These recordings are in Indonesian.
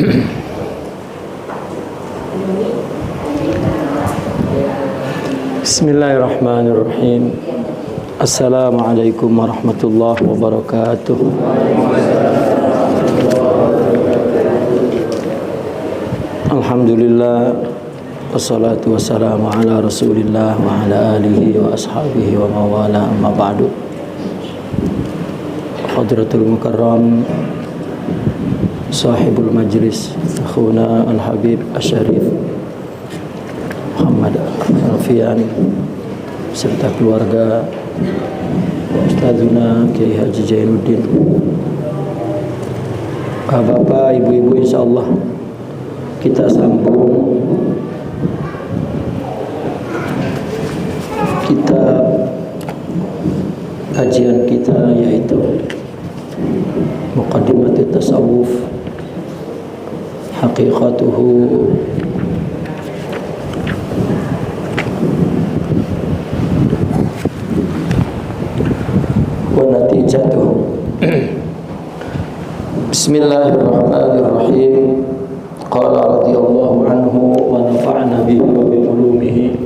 Bismillahirrahmanirrahim. Assalamualaikum warahmatullahi wabarakatuh. Alhamdulillah, wassalatu wassalamu ala rasulillah wa ala alihi wa ashabihi wa mawala, amma ba'du. Hadratul mukarram sahibul majlis akhuna al-habib asy-syarif Muhammad Rafian serta keluarga Ustazuna Kiai Haji Jainuddin, bapak, ibu-ibu, insyaallah kita sambung kajian kita, yaitu Muqaddimat Tasawuf, Haqiqatuhu wa natijatuhu. Bismillahirrahmanirrahim. Qala radhiyallahu anhu wa nafa'na bihi wa bi ulumihi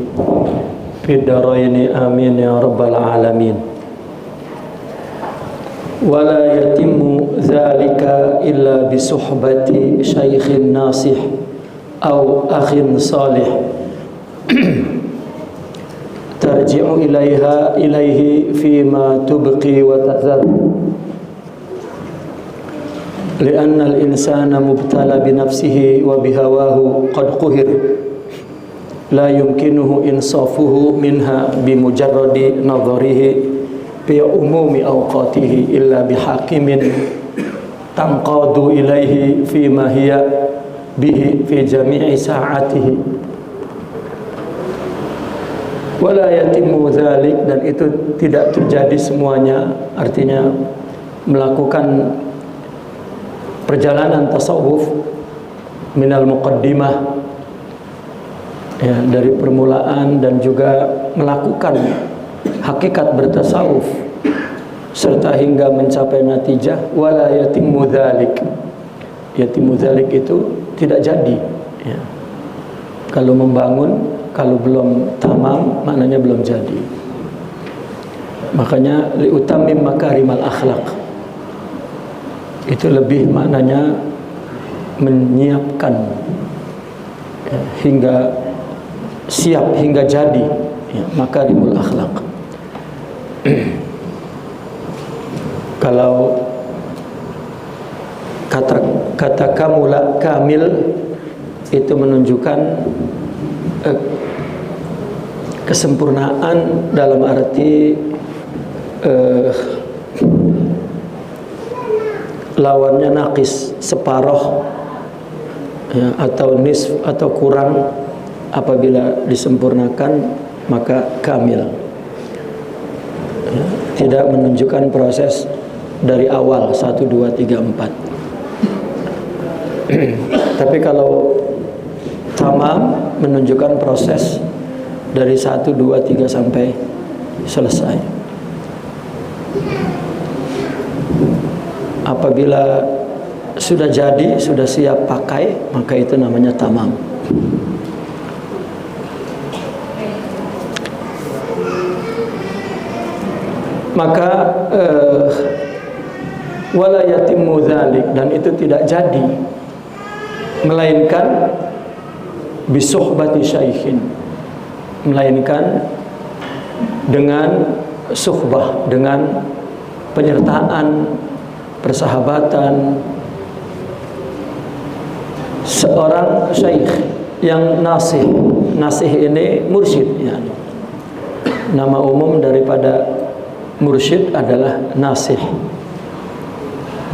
fid dharain amin ya rabbal alamin. Wa la yatimmu dzalika illa bi suhbati syaikhin nasih aw akhin salih tarji'u ilaihi fima tubqi wa tazar. لأن الإنسان مبتلى بنفسه وبهواه قد قهر لا يمكنه إنصافه منها بمجرد نظره في عموم أوقاته إلا بحاكم تنقاد إليه فيما هي به في جميع ساعاته ولا يتم ذلك. Dan itu tidak terjadi semuanya, artinya melakukan perjalanan tasawuf minal muqaddimah, ya, dari permulaan dan juga melakukan hakikat bertasawuf serta hingga mencapai natijah. Wala yatimmu dzalik. Yatimmu dzalik itu tidak jadi, ya. Kalau membangun, kalau belum tamam, maknanya belum jadi. Makanya liutammim makarimal akhlaq, itu lebih maknanya menyiapkan, ya, hingga siap, hingga jadi, ya, makarimul akhlak. Kalau kata kamula, kamil, itu menunjukkan kesempurnaan dalam arti lawannya naqis, separoh, ya, atau nisf atau kurang. Apabila disempurnakan maka kamil, ya, tidak menunjukkan proses dari awal 1, 2, 3, 4. Tapi kalau tamam menunjukkan proses dari 1, 2, 3 sampai selesai. Apabila sudah jadi, sudah siap pakai, maka itu namanya tamam. Maka wala yatimmu dzalik, dan itu tidak jadi melainkan bisuhbati syaikhin, melainkan dengan suhbah, dengan penyertaan, persahabatan seorang syaikh yang nasih. Nasih ini mursyid, ya. Nama umum daripada mursyid adalah nasih.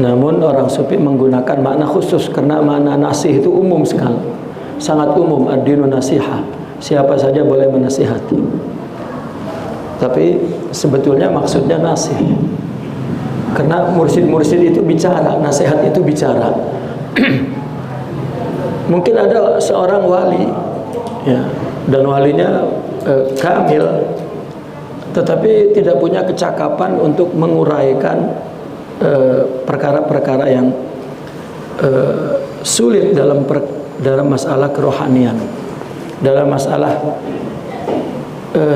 Namun orang sufi menggunakan makna khusus, karena makna nasih itu umum sekali, sangat umum. Ad-dinu nasihah, siapa saja boleh menasihati. Tapi sebetulnya maksudnya nasih, karena mursyid itu bicara, nasihat itu bicara. Mungkin ada seorang wali, ya, dan walinya kamil, tetapi tidak punya kecakapan untuk menguraikan perkara-perkara yang sulit dalam masalah kerohanian, dalam masalah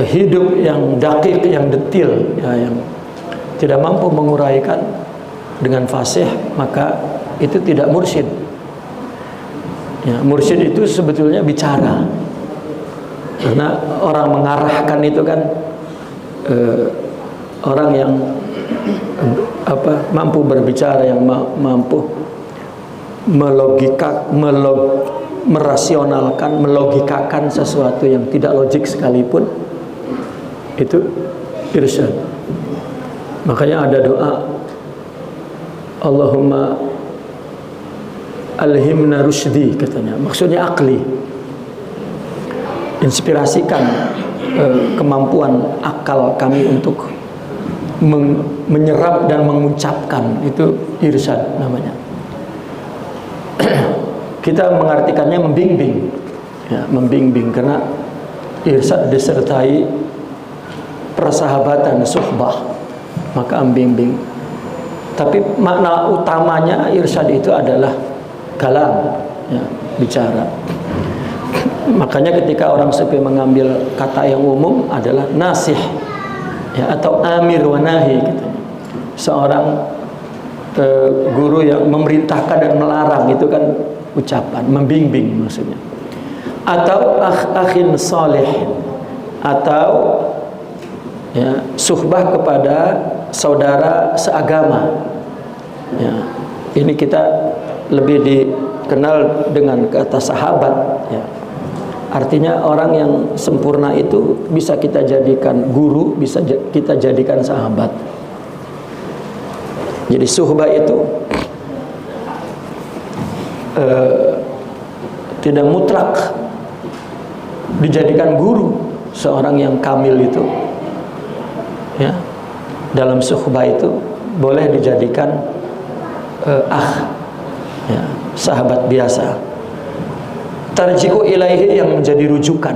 hidup yang dakik, yang detil, ya, yang tidak mampu menguraikan dengan fasih, maka itu tidak mursyid. Ya, mursyid itu sebetulnya bicara, karena orang mengarahkan itu kan orang yang mampu berbicara, yang mampu merasionalkan, melogikakan sesuatu yang tidak logik sekalipun, itu irsyad. Makanya ada doa, Allahumma alhimna rusydi, katanya, maksudnya akli, inspirasikan kemampuan akal kami untuk menyerap dan mengucapkan, itu irsyad namanya. Kita mengartikannya membimbing, ya, membimbing, karena irsyad disertai persahabatan, suhbah, maka membimbing. Tapi makna utamanya irsyad itu adalah kalam, ya, bicara. Makanya ketika orang sufi mengambil kata yang umum adalah nasih, ya, atau amir wa nahi, gitu. Seorang guru yang memerintahkan dan melarang, itu kan ucapan, membimbing maksudnya. Atau akhin salih, atau ya, suhbah kepada saudara seagama. Ya, ini kita lebih dikenal dengan kata sahabat, ya. Artinya orang yang sempurna itu bisa kita jadikan guru, bisa kita jadikan sahabat. Jadi suhbah itu tidak mutlak dijadikan guru. Seorang yang kamil itu, ya, dalam suhbah itu boleh dijadikan ya, sahabat biasa. Tarji'u ilaihi, yang menjadi rujukan,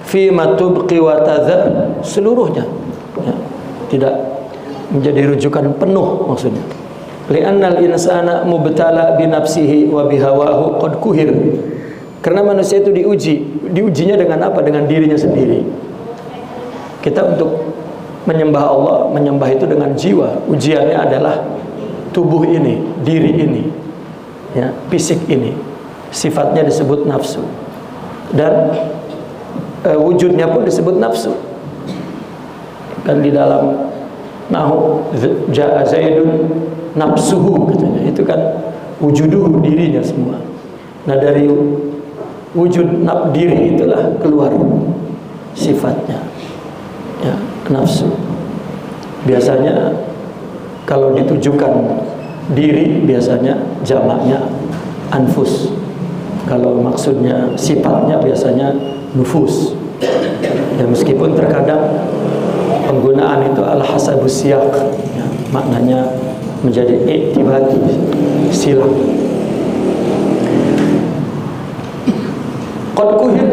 fi ma tubqi wa tadhar, seluruhnya, ya, tidak menjadi rujukan penuh maksudnya. Li'annal insana mubtala bi nafsihi wa bihawahu qad kuhir. Karena manusia itu diujinya dengan apa? Dengan dirinya sendiri. Kita untuk menyembah Allah, menyembah itu dengan jiwa. Ujiannya adalah tubuh ini, diri ini, ya, fisik ini. Sifatnya disebut nafsu, dan wujudnya pun disebut nafsu. Kan di dalam nahu ja'a zaidun nafsuhu, katanya, itu kan wujuduhu, dirinya semua. Nah, dari wujud diri itulah keluar sifatnya, ya, nafsu. Biasanya kalau ditujukan diri, biasanya jamaknya anfus. Kalau maksudnya sifatnya biasanya nufus. Ya, meskipun terkadang penggunaan itu al-hasabus siyaq, ya, maknanya menjadi iktibati, silang. Qad kuhir,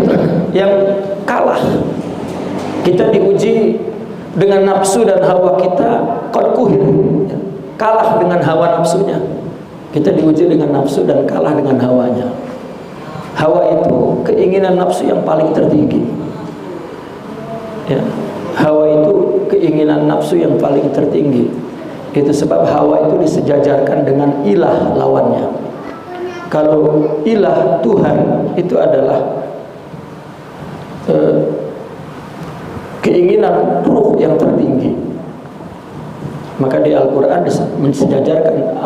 yang kalah. Kita diuji dengan nafsu dan hawa kita, qad kuhir, ya, kalah dengan hawa nafsunya. Kita diuji dengan nafsu dan kalah dengan hawanya. Hawa itu keinginan nafsu yang paling tertinggi, ya. Hawa itu keinginan nafsu yang paling tertinggi. Itu sebab hawa itu disejajarkan dengan ilah, lawannya. Kalau ilah, Tuhan, itu adalah keinginan ruh yang tertinggi. Maka di Al-Quran mensejajarkan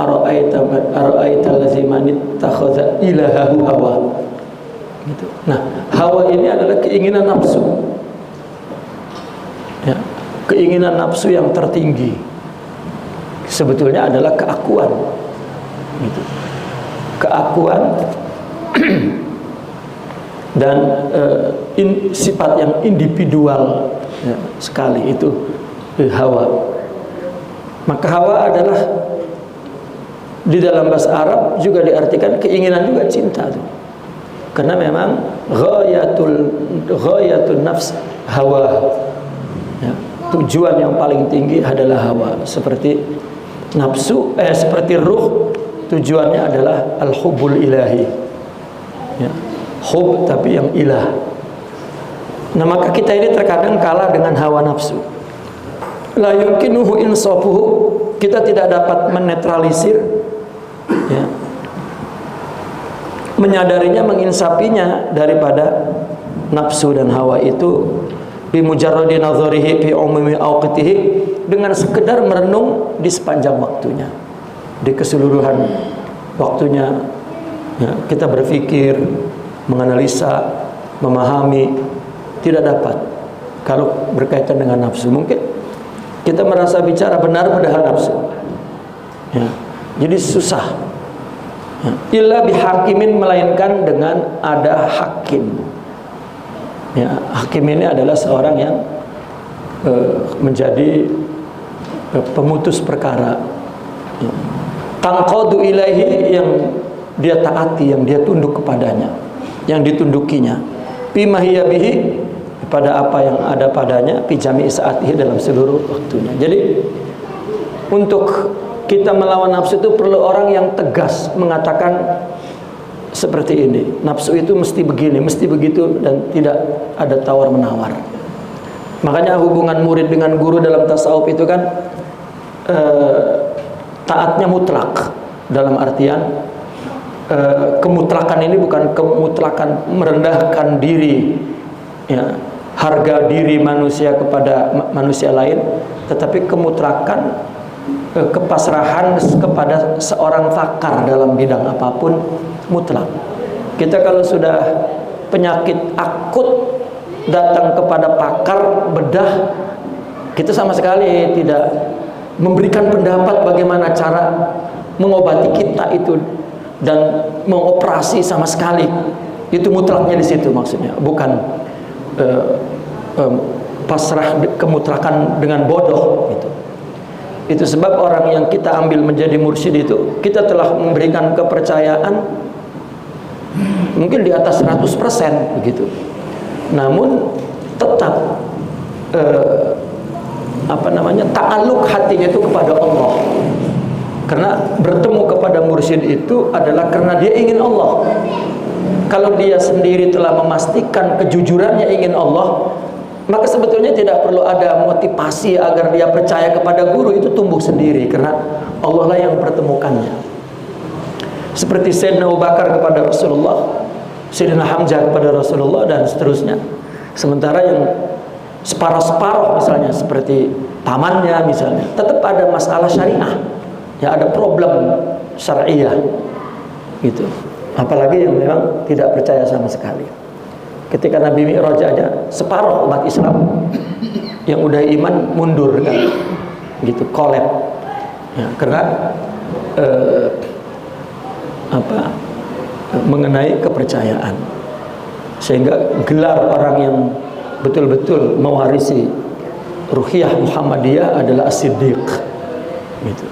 ara'aita allazi man ittakhadha ilahahu hawa, gitu. Nah, hawa ini adalah keinginan nafsu, ya, keinginan nafsu yang tertinggi. Sebetulnya adalah keakuan, gitu. Keakuan dan sifat yang individual, ya, sekali, itu hawa. Maka hawa adalah di dalam bahasa Arab juga diartikan keinginan juga, cinta tuh. Karena memang ghayatul nafs hawa, ya, tujuan yang paling tinggi adalah hawa. Seperti nafsu, seperti ruh, tujuannya adalah al-hubbul ilahi, ya, hub tapi yang ilah. Nah, maka kita ini terkadang kalah dengan hawa nafsu. La yumkinuhu insafuhu, kita tidak dapat menetralisir, ya, menyadarinya, menginsapinya daripada nafsu dan hawa itu bimujarradi nazarihi fi umumi awqatihi, dengan sekedar merenung di sepanjang waktunya, di keseluruhan waktunya, ya, kita berpikir, menganalisa, memahami, tidak dapat kalau berkaitan dengan nafsu. Mungkin kita merasa bicara benar padahal nafsu, ya, jadi susah, ya. Illa bihakimin, melainkan dengan ada hakim, ya. Hakim ini adalah seorang yang menjadi pemutus perkara, ya. Tangqadu ilaihi, yang dia taati, yang dia tunduk kepadanya, yang ditundukinya. Bima hiya bihi, pada apa yang ada padanya, fi jami'i saatihi, dalam seluruh waktunya. Jadi untuk kita melawan nafsu itu perlu orang yang tegas mengatakan seperti ini, nafsu itu mesti begini, mesti begitu, dan tidak ada tawar menawar. Makanya hubungan murid dengan guru dalam tasawuf itu kan taatnya mutlak, dalam artian kemutlakan ini bukan kemutlakan merendahkan diri, ya, harga diri manusia kepada manusia lain, tetapi kemutlakan kepasrahan kepada seorang pakar dalam bidang apapun, mutlak. Kita kalau sudah penyakit akut datang kepada pakar bedah, kita sama sekali tidak memberikan pendapat bagaimana cara mengobati kita itu dan mengoperasi sama sekali. Itu mutlaknya di situ maksudnya, bukan pasrah kemutlakan dengan bodoh gitu. Itu sebab orang yang kita ambil menjadi mursyid itu, kita telah memberikan kepercayaan mungkin di atas 100% begitu. Namun tetap ta'alluq hatinya itu kepada Allah. Karena bertemu kepada mursyid itu adalah karena dia ingin Allah. Kalau dia sendiri telah memastikan kejujurannya ingin Allah, maka sebetulnya tidak perlu ada motivasi agar dia percaya kepada guru, itu tumbuh sendiri karena Allah lah yang pertemukannya. Seperti Sayyidina Abu Bakar kepada Rasulullah, Sayyidina Hamzah kepada Rasulullah, dan seterusnya. Sementara yang separuh-separuh misalnya seperti pamannya misalnya, tetap ada masalah syariah, ya, ada problem syariah gitu. Apalagi yang memang tidak percaya sama sekali. Ketika Nabi Mi'raj aja, separuh umat Islam yang udah iman mundur kan, gitu, kolab, ya, karena mengenai kepercayaan. Sehingga gelar orang yang betul-betul mewarisi ruhiyah Muhammadiyah adalah As-Siddiq, gitu.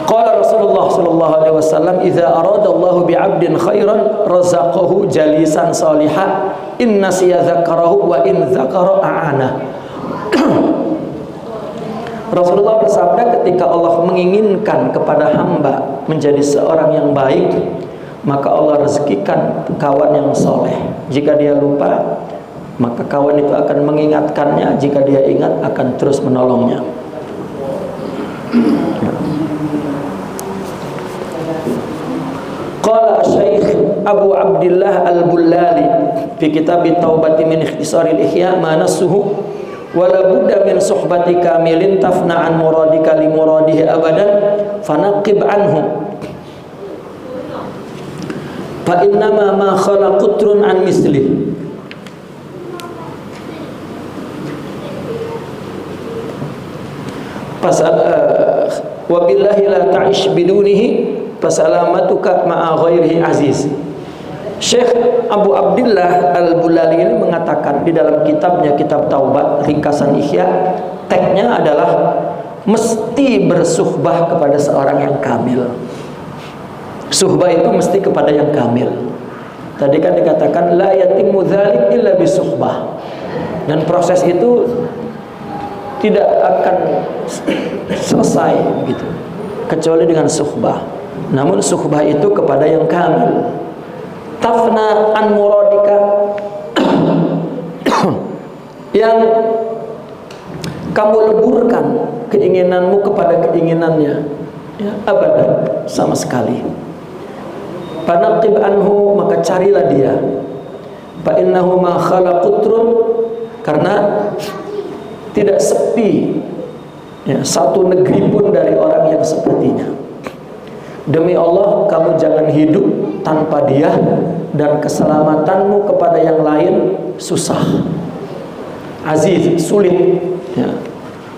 Qala Rasulullah sallallahu alaihi wasallam, "Idza arada Allahu bi'abdin khairan razaqahu jalisan salihan, in nasiya dzakarahu wa in dzakara a'ana." Rasulullah bersabda, ketika Allah menginginkan kepada hamba menjadi seorang yang baik, maka Allah rezekikan kawan yang soleh. Jika dia lupa, maka kawan itu akan mengingatkannya. Jika dia ingat, akan terus menolongnya. Qala Syekh Abu Abdillah Al-Bullali fi kitab Taubati min Ikhtisar al-Ihya ma nasuhu wala budda min suhbati kamilin tafna an muradika li muradihi abadan fanaqib anhu fa innama ma khala qutrun an misli. Pasal wabillahi la ta'ish bidunihi fasalamatuka ma'a ghairihi aziz. Syekh Abu Abdillah Al-Bulali ini mengatakan di dalam kitabnya, Kitab Taubat ringkasan Ihya, teksnya adalah mesti bersuhbah kepada seorang yang kamil. Suhbah itu mesti kepada yang kamil. Tadi kan dikatakan la yatimmu dzalik illa bisuhbah. Dan proses itu tidak akan selesai begitu kecuali dengan suhbah. Namun suhbah itu kepada yang kamil. Tafna an muradika yang kamu leburkan keinginanmu kepada keinginannya, ya, abadan, sama sekali. Fanaqib anhu, maka carilah dia. Fa innahu ma khala qutrun, karena tidak sepi, ya, satu negeri pun dari orang yang sepertinya. Demi Allah, kamu jangan hidup tanpa dia, dan keselamatanmu kepada yang lain susah, aziz, sulit, ya.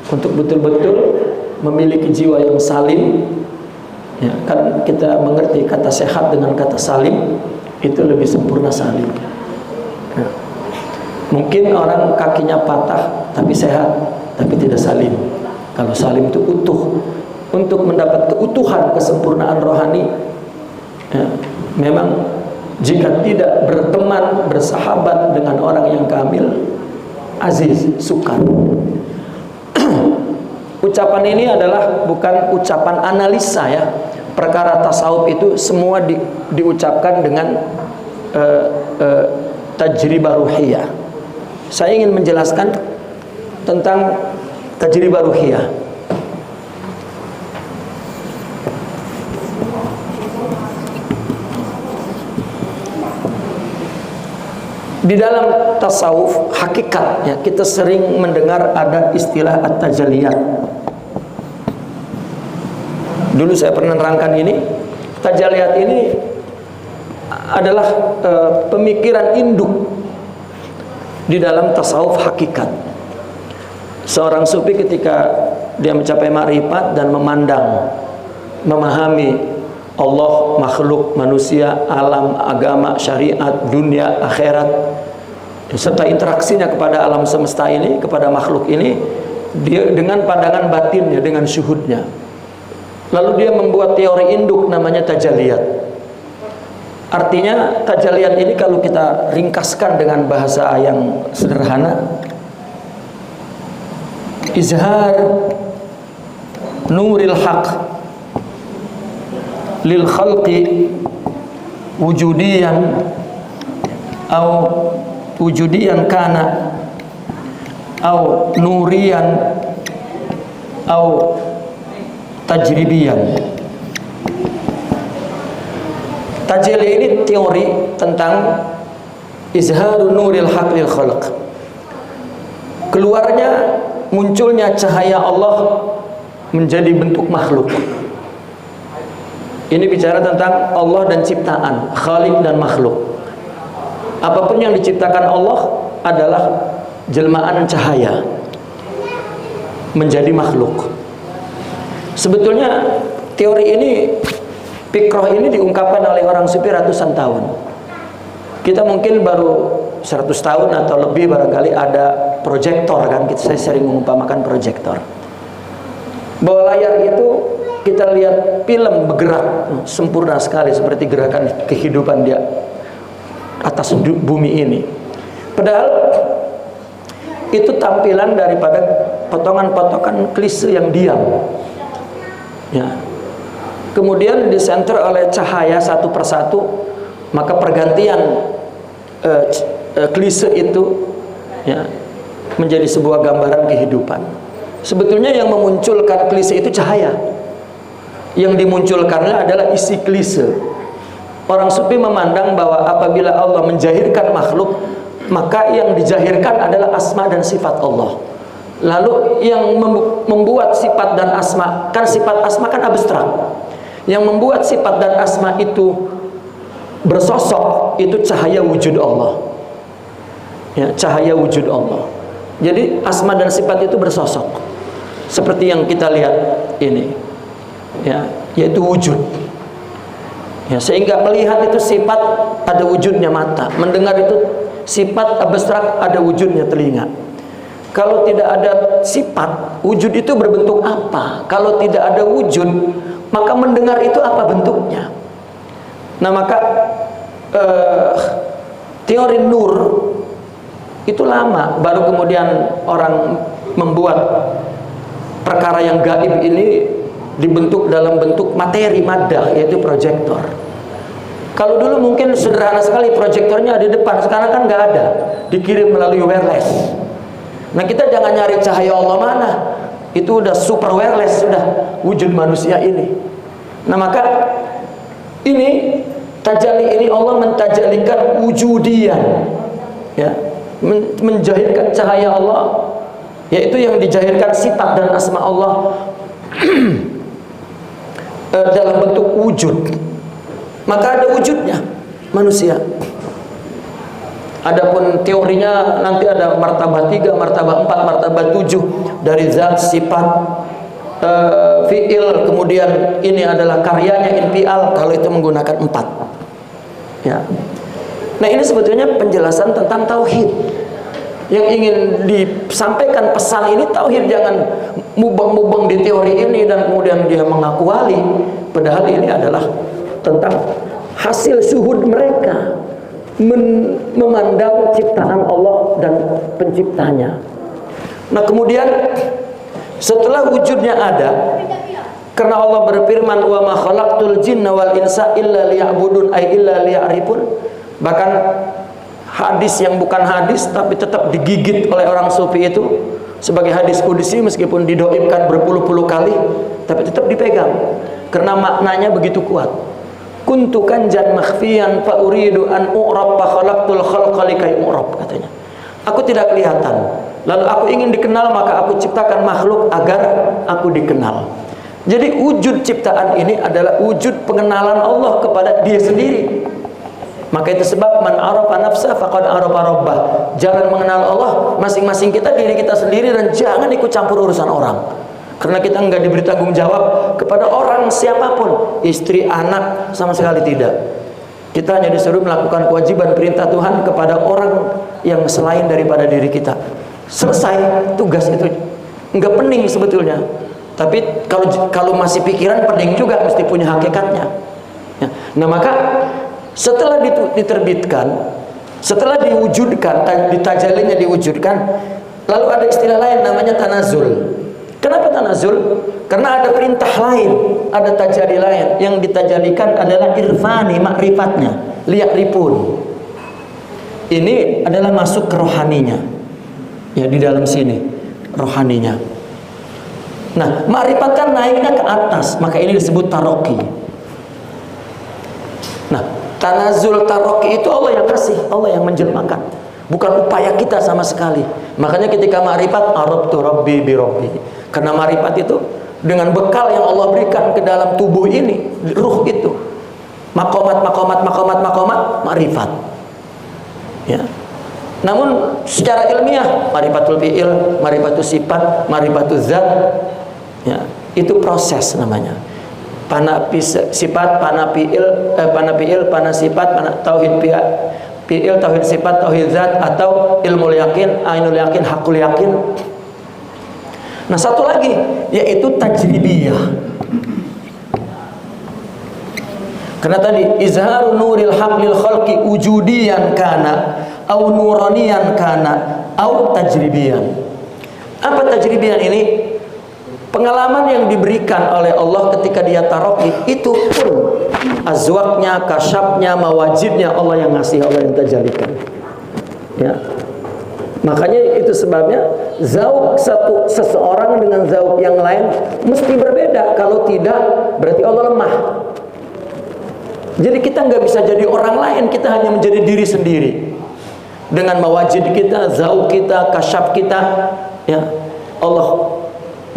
Untuk betul-betul memiliki jiwa yang salim, ya, kan kita mengerti kata sehat dengan kata salim itu lebih sempurna salim, ya. Mungkin orang kakinya patah tapi sehat, tapi tidak salim. Kalau salim itu utuh. Untuk mendapat keutuhan, kesempurnaan rohani, ya, memang jika tidak berteman, bersahabat dengan orang yang kamil, aziz, sukar. Ucapan ini adalah bukan ucapan analisa, ya. Perkara tasawuf itu semua diucapkan dengan tajribah ruhiyah. Saya ingin menjelaskan tentang tajribah ruhiyah. Di dalam tasawuf hakikatnya kita sering mendengar ada istilah at-tajalliyat. Dulu saya pernah nerangkan ini. Tajalliyat ini adalah pemikiran induk di dalam tasawuf hakikat. Seorang sufi ketika dia mencapai ma'rifat dan memandang, memahami Allah, makhluk, manusia, alam, agama, syariat, dunia, akhirat, serta interaksinya kepada alam semesta ini, kepada makhluk ini, dia dengan pandangan batinnya, dengan syuhudnya. Lalu dia membuat teori induk namanya tajalliyat. Artinya tajalliyat ini kalau kita ringkaskan dengan bahasa yang sederhana, izhar nuril haq lil khalqi wujudiyan atau wujudiyan kana atau nuriyan atau tajribiyan. Tajalli ini teori tentang izharu nuril haq lil khalq. Keluarnya, munculnya cahaya Allah menjadi bentuk makhluk. Ini bicara tentang Allah dan ciptaan, khaliq dan makhluk. Apapun yang diciptakan Allah adalah jelmaan cahaya menjadi makhluk. Sebetulnya teori ini, fikrah ini diungkapkan oleh orang sufi ratusan tahun. Kita mungkin baru 100 tahun atau lebih barangkali ada proyektor, kan, saya sering mengumpamakan proyektor. Bahwa layar itu kita lihat film bergerak sempurna sekali seperti gerakan kehidupan dia atas bumi ini. Padahal itu tampilan daripada potongan-potongan klise yang diam, ya. Kemudian disenter oleh cahaya satu persatu, maka pergantian klise itu, ya, menjadi sebuah gambaran kehidupan. Sebetulnya yang memunculkan klise itu cahaya. Yang dimunculkannya adalah isi klise. Orang sufi memandang bahwa apabila Allah menjahirkan makhluk, maka yang dijahirkan adalah asma dan sifat Allah. Lalu yang membuat sifat dan asma, kan sifat asma kan abstrak. Yang membuat sifat dan asma itu bersosok, itu cahaya wujud Allah, ya, cahaya wujud Allah. Jadi asma dan sifat itu bersosok seperti yang kita lihat ini, ya, yaitu wujud, ya. Sehingga melihat itu sifat, ada wujudnya mata. Mendengar itu sifat abstrak, ada wujudnya telinga. Kalau tidak ada sifat, wujud itu berbentuk apa? Kalau tidak ada wujud, maka mendengar itu apa bentuknya? Nah, maka teori nur itu lama, baru kemudian orang membuat perkara yang gaib ini dibentuk dalam bentuk materi maddah, yaitu proyektor. Kalau dulu mungkin sederhana sekali, proyektornya di depan, sekarang kan nggak ada, dikirim melalui wireless. Nah, kita jangan nyari cahaya Allah mana, itu udah super wireless, sudah wujud manusia ini. Nah, maka ini tajalli ini Allah mentajalikan wujudian, ya, menjahirkan cahaya Allah, yaitu yang dijahirkan sifat dan asma Allah dalam bentuk wujud. Maka ada wujudnya manusia. Adapun teorinya nanti ada martabat 3, martabat 4, martabat 7 dari zat, sifat, fi'il, kemudian ini adalah karyanya, infial, kalau itu menggunakan 4. Ya. Nah, ini sebetulnya penjelasan tentang tauhid. Yang ingin disampaikan pesan ini tauhid, jangan mubeng-mubeng di teori ini dan kemudian dia mengaku wali, padahal ini adalah tentang hasil syuhud mereka memandang ciptaan Allah dan penciptanya. Nah, kemudian setelah wujudnya ada, karena Allah berfirman, wa ma khalaqtul jinna wal insa illa liya'budun ay illa liya'rifun. Bahkan hadis yang bukan hadis tapi tetap digigit oleh orang sufi itu sebagai hadis qudsi, meskipun didoibkan berpuluh-puluh kali tapi tetap dipegang karena maknanya begitu kuat. Kuntu kanjan makhfiyan fa uridu an u'rab fa khalaqtul khalqa likay u'rab, katanya. Aku tidak kelihatan, lalu aku ingin dikenal, maka aku ciptakan makhluk agar aku dikenal. Jadi wujud ciptaan ini adalah wujud pengenalan Allah kepada dia sendiri. Maka itu sebab man arafa nafsa faqad arafa rabbah. Jangan mengenal Allah, masing-masing kita diri kita sendiri, dan jangan ikut campur urusan orang. Karena kita enggak diberi tanggung jawab kepada orang siapapun, istri, anak, sama sekali tidak. Kita hanya disuruh melakukan kewajiban perintah Tuhan kepada orang yang selain daripada diri kita. Selesai tugas itu. Enggak pening sebetulnya. Tapi kalau masih pikiran, pening juga, mesti punya hakikatnya. Ya. Nah, maka setelah diterbitkan, setelah diwujudkan, ditajalinya diwujudkan, lalu ada istilah lain namanya tanazul. Kenapa tanazul? Karena ada perintah lain, ada tajali lain. Yang ditajalikan adalah irfani, makrifatnya, liya'rifun. Ini adalah masuk ke rohaninya. Ya, di dalam sini rohaninya. Nah, makrifat kan naiknya ke atas, maka ini disebut taroki. Nah, tanazul taroki itu Allah yang kasih, Allah yang menjelmakan, bukan upaya kita sama sekali. Makanya ketika makrifat, arabtu rabbi bi rabbi. Karena makrifat itu dengan bekal yang Allah berikan ke dalam tubuh ini, ruh itu, makomat makrifat. Ya. Namun secara ilmiah, makrifatul fi'il, makrifatul sifat, makrifatul zat, ya, itu proses namanya. Pana sifat, pana fi'il, pana sifat, pana tauhid fi'il, tauhid sifat, tauhid zat, atau ilmu yakin, ainul yakin, hakul yakin. Nah, satu lagi yaitu tajribiyah. Karena tadi izharu nuril haq lil khalqi wujudiyan kana au nuraniyan kana au tajribiyan. Apa tajribiyan ini? Pengalaman yang diberikan oleh Allah ketika dia taroki, itu pun azwaknya, kasyafnya, mawajibnya Allah yang ngasih, Allah yang tajalikan. Ya. Makanya itu sebabnya zauk seseorang dengan zauk yang lain mesti berbeda. Kalau tidak, berarti Allah lemah. Jadi kita nggak bisa jadi orang lain, kita hanya menjadi diri sendiri. Dengan mawajid kita, zauk kita, kasyaf kita, ya, Allah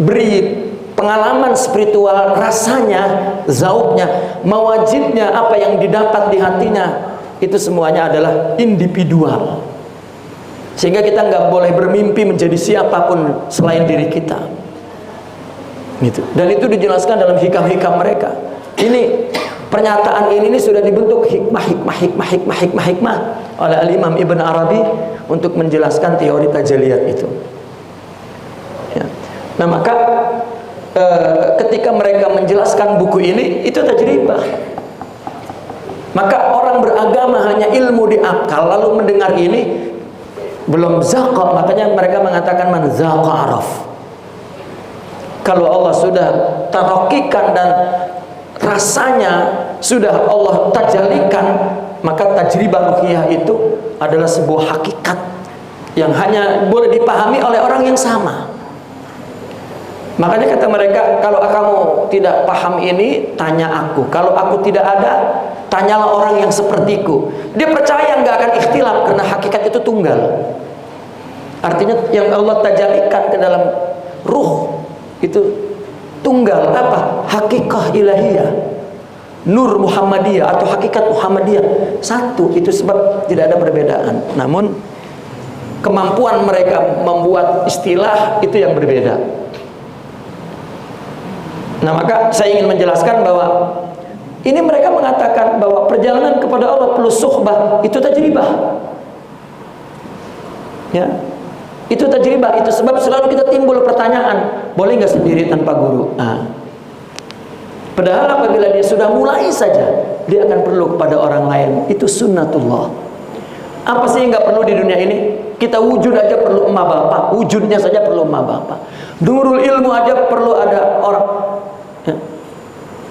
beri pengalaman spiritual, rasanya, zauknya, mawajidnya, apa yang didapat di hatinya, itu semuanya adalah individual. Sehingga kita nggak boleh bermimpi menjadi siapapun selain diri kita. Gitu. Dan itu dijelaskan dalam hikam-hikam mereka. Ini pernyataan ini sudah dibentuk hikmah oleh Al-Imam Ibn Arabi untuk menjelaskan teori tajaliyat itu. Ya. Nah, maka ketika mereka menjelaskan buku ini, itu tajribah. Maka orang beragama hanya ilmu di akal, lalu mendengar ini, belum zaqa, makanya mereka mengatakan man zaqa araf. Kalau Allah sudah tarokikan dan rasanya sudah Allah tajalikan, maka tajribah ruhiyah itu adalah sebuah hakikat yang hanya boleh dipahami oleh orang yang sama. Makanya kata mereka, kalau kamu tidak paham ini, tanya aku. Kalau aku tidak ada, tanyalah orang yang sepertiku. Dia percaya nggak akan ikhtilaf karena hakikat itu tunggal. Artinya yang Allah tajalikan ke dalam ruh itu tunggal. Apa? Hakikah ilahiyah, nur Muhammadiyah atau hakikat Muhammadiyah. Satu, itu sebab tidak ada perbedaan. Namun kemampuan mereka membuat istilah itu yang berbeda. Nah, maka saya ingin menjelaskan bahwa ini mereka mengatakan bahwa perjalanan kepada Allah plus suhbah itu tajribah. Ya. Itu tajribah, itu sebab selalu kita timbul pertanyaan, boleh nggak sendiri tanpa guru? Nah. Padahal apabila dia sudah mulai saja, dia akan perlu kepada orang lain. Itu sunnatullah. Apa sih yang nggak perlu di dunia ini? Kita wujud aja perlu emak bapak, wujudnya saja perlu emak bapak. Nurul ilmu aja perlu ada orang. Ya.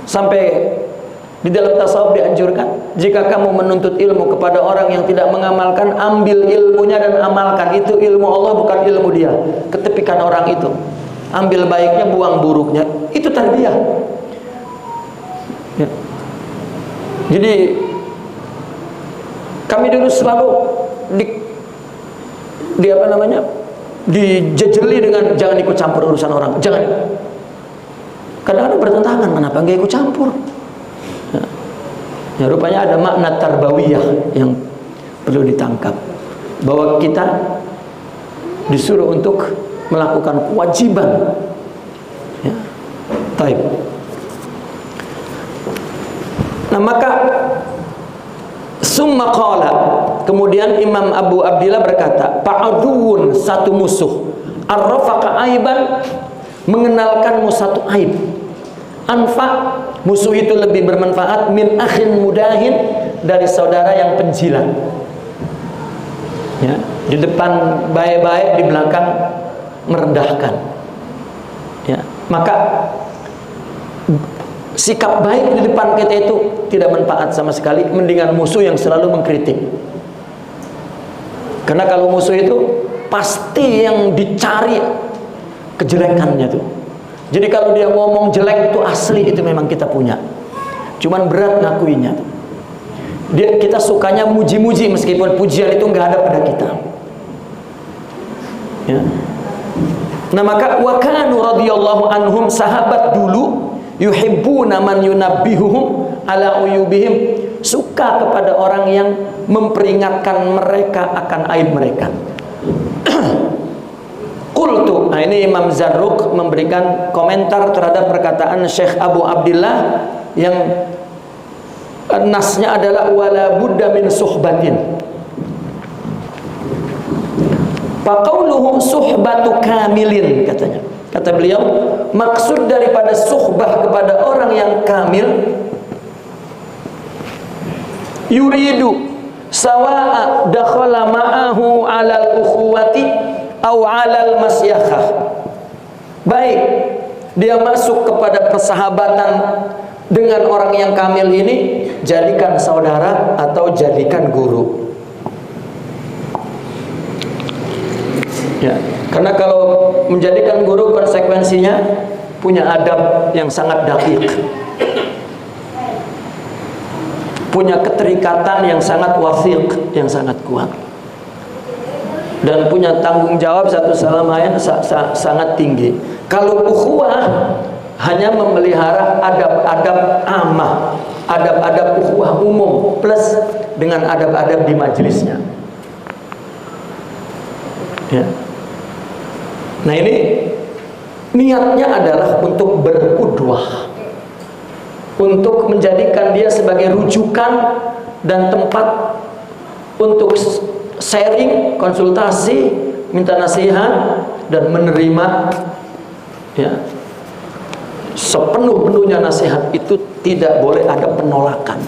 Sampai di dalam tasawuf dianjurkan, jika kamu menuntut ilmu kepada orang yang tidak mengamalkan, ambil ilmunya dan amalkan. Itu ilmu Allah, bukan ilmu dia. Ketepikan orang itu, ambil baiknya, buang buruknya. Itu tarbiyah. Ya. Jadi kami dulu selalu dijejeli dengan jangan ikut campur urusan orang, jangan. Kadang-kadang bertentangan, kenapa nggak ikut campur? Ya, rupanya ada makna tarbawiyah yang perlu ditangkap, bahwa kita disuruh untuk melakukan kewajiban. Ya. Taib. Nah, maka summa qala, kemudian Imam Abu Abdillah berkata, fa'aduun, satu musuh, arrafaka aiban, mengenalkanmu satu aib, anfa, musuh itu lebih bermanfaat, min akhin mudahin, dari saudara yang penjilat. Ya, di depan baik-baik, di belakang merendahkan. Ya, maka sikap baik di depan kita itu tidak manfaat sama sekali, mendingan musuh yang selalu mengkritik. Karena kalau musuh itu pasti yang dicari kejelekannya tuh. Jadi kalau dia ngomong jelek itu asli, itu memang kita punya. Cuman berat ngakuinya tuh. Kita sukanya muji-muji meskipun pujian itu nggak ada pada kita. Ya. Nah, maka wa kanu radhiyallahu anhum, sahabat dulu, yuhibbuna man yunabbihuhum ala uyubihim, suka kepada orang yang memperingatkan mereka akan aib mereka. Qultu, nah ini Imam Zarruq memberikan komentar terhadap perkataan Syekh Abu Abdillah yang nasnya adalah wala budda min suhbatin. Faqauluhu suhbatu kamilin, katanya. Kata beliau, maksud daripada suhbah kepada orang yang kamil, yuridu sawa'a dakhala ma'ahu 'alal ukhuwati aw 'alal masyakhah. Baik dia masuk kepada persahabatan dengan orang yang kamil ini, jadikan saudara atau jadikan guru. Ya, karena kalau menjadikan guru konsekuensinya punya adab yang sangat dakik, punya keterikatan yang sangat wathiq, yang sangat kuat, dan punya tanggung jawab satu sama lain sangat tinggi. Kalau ukhuwah hanya memelihara adab-adab amah, adab-adab ukhuwah umum plus dengan adab-adab di majelisnya. Ya. Nah, ini niatnya adalah untuk berqudwah, untuk menjadikan dia sebagai rujukan dan tempat untuk sharing, konsultasi, minta nasihat, dan menerima, ya, sepenuh-penuhnya nasihat itu. Tidak boleh ada penolakan.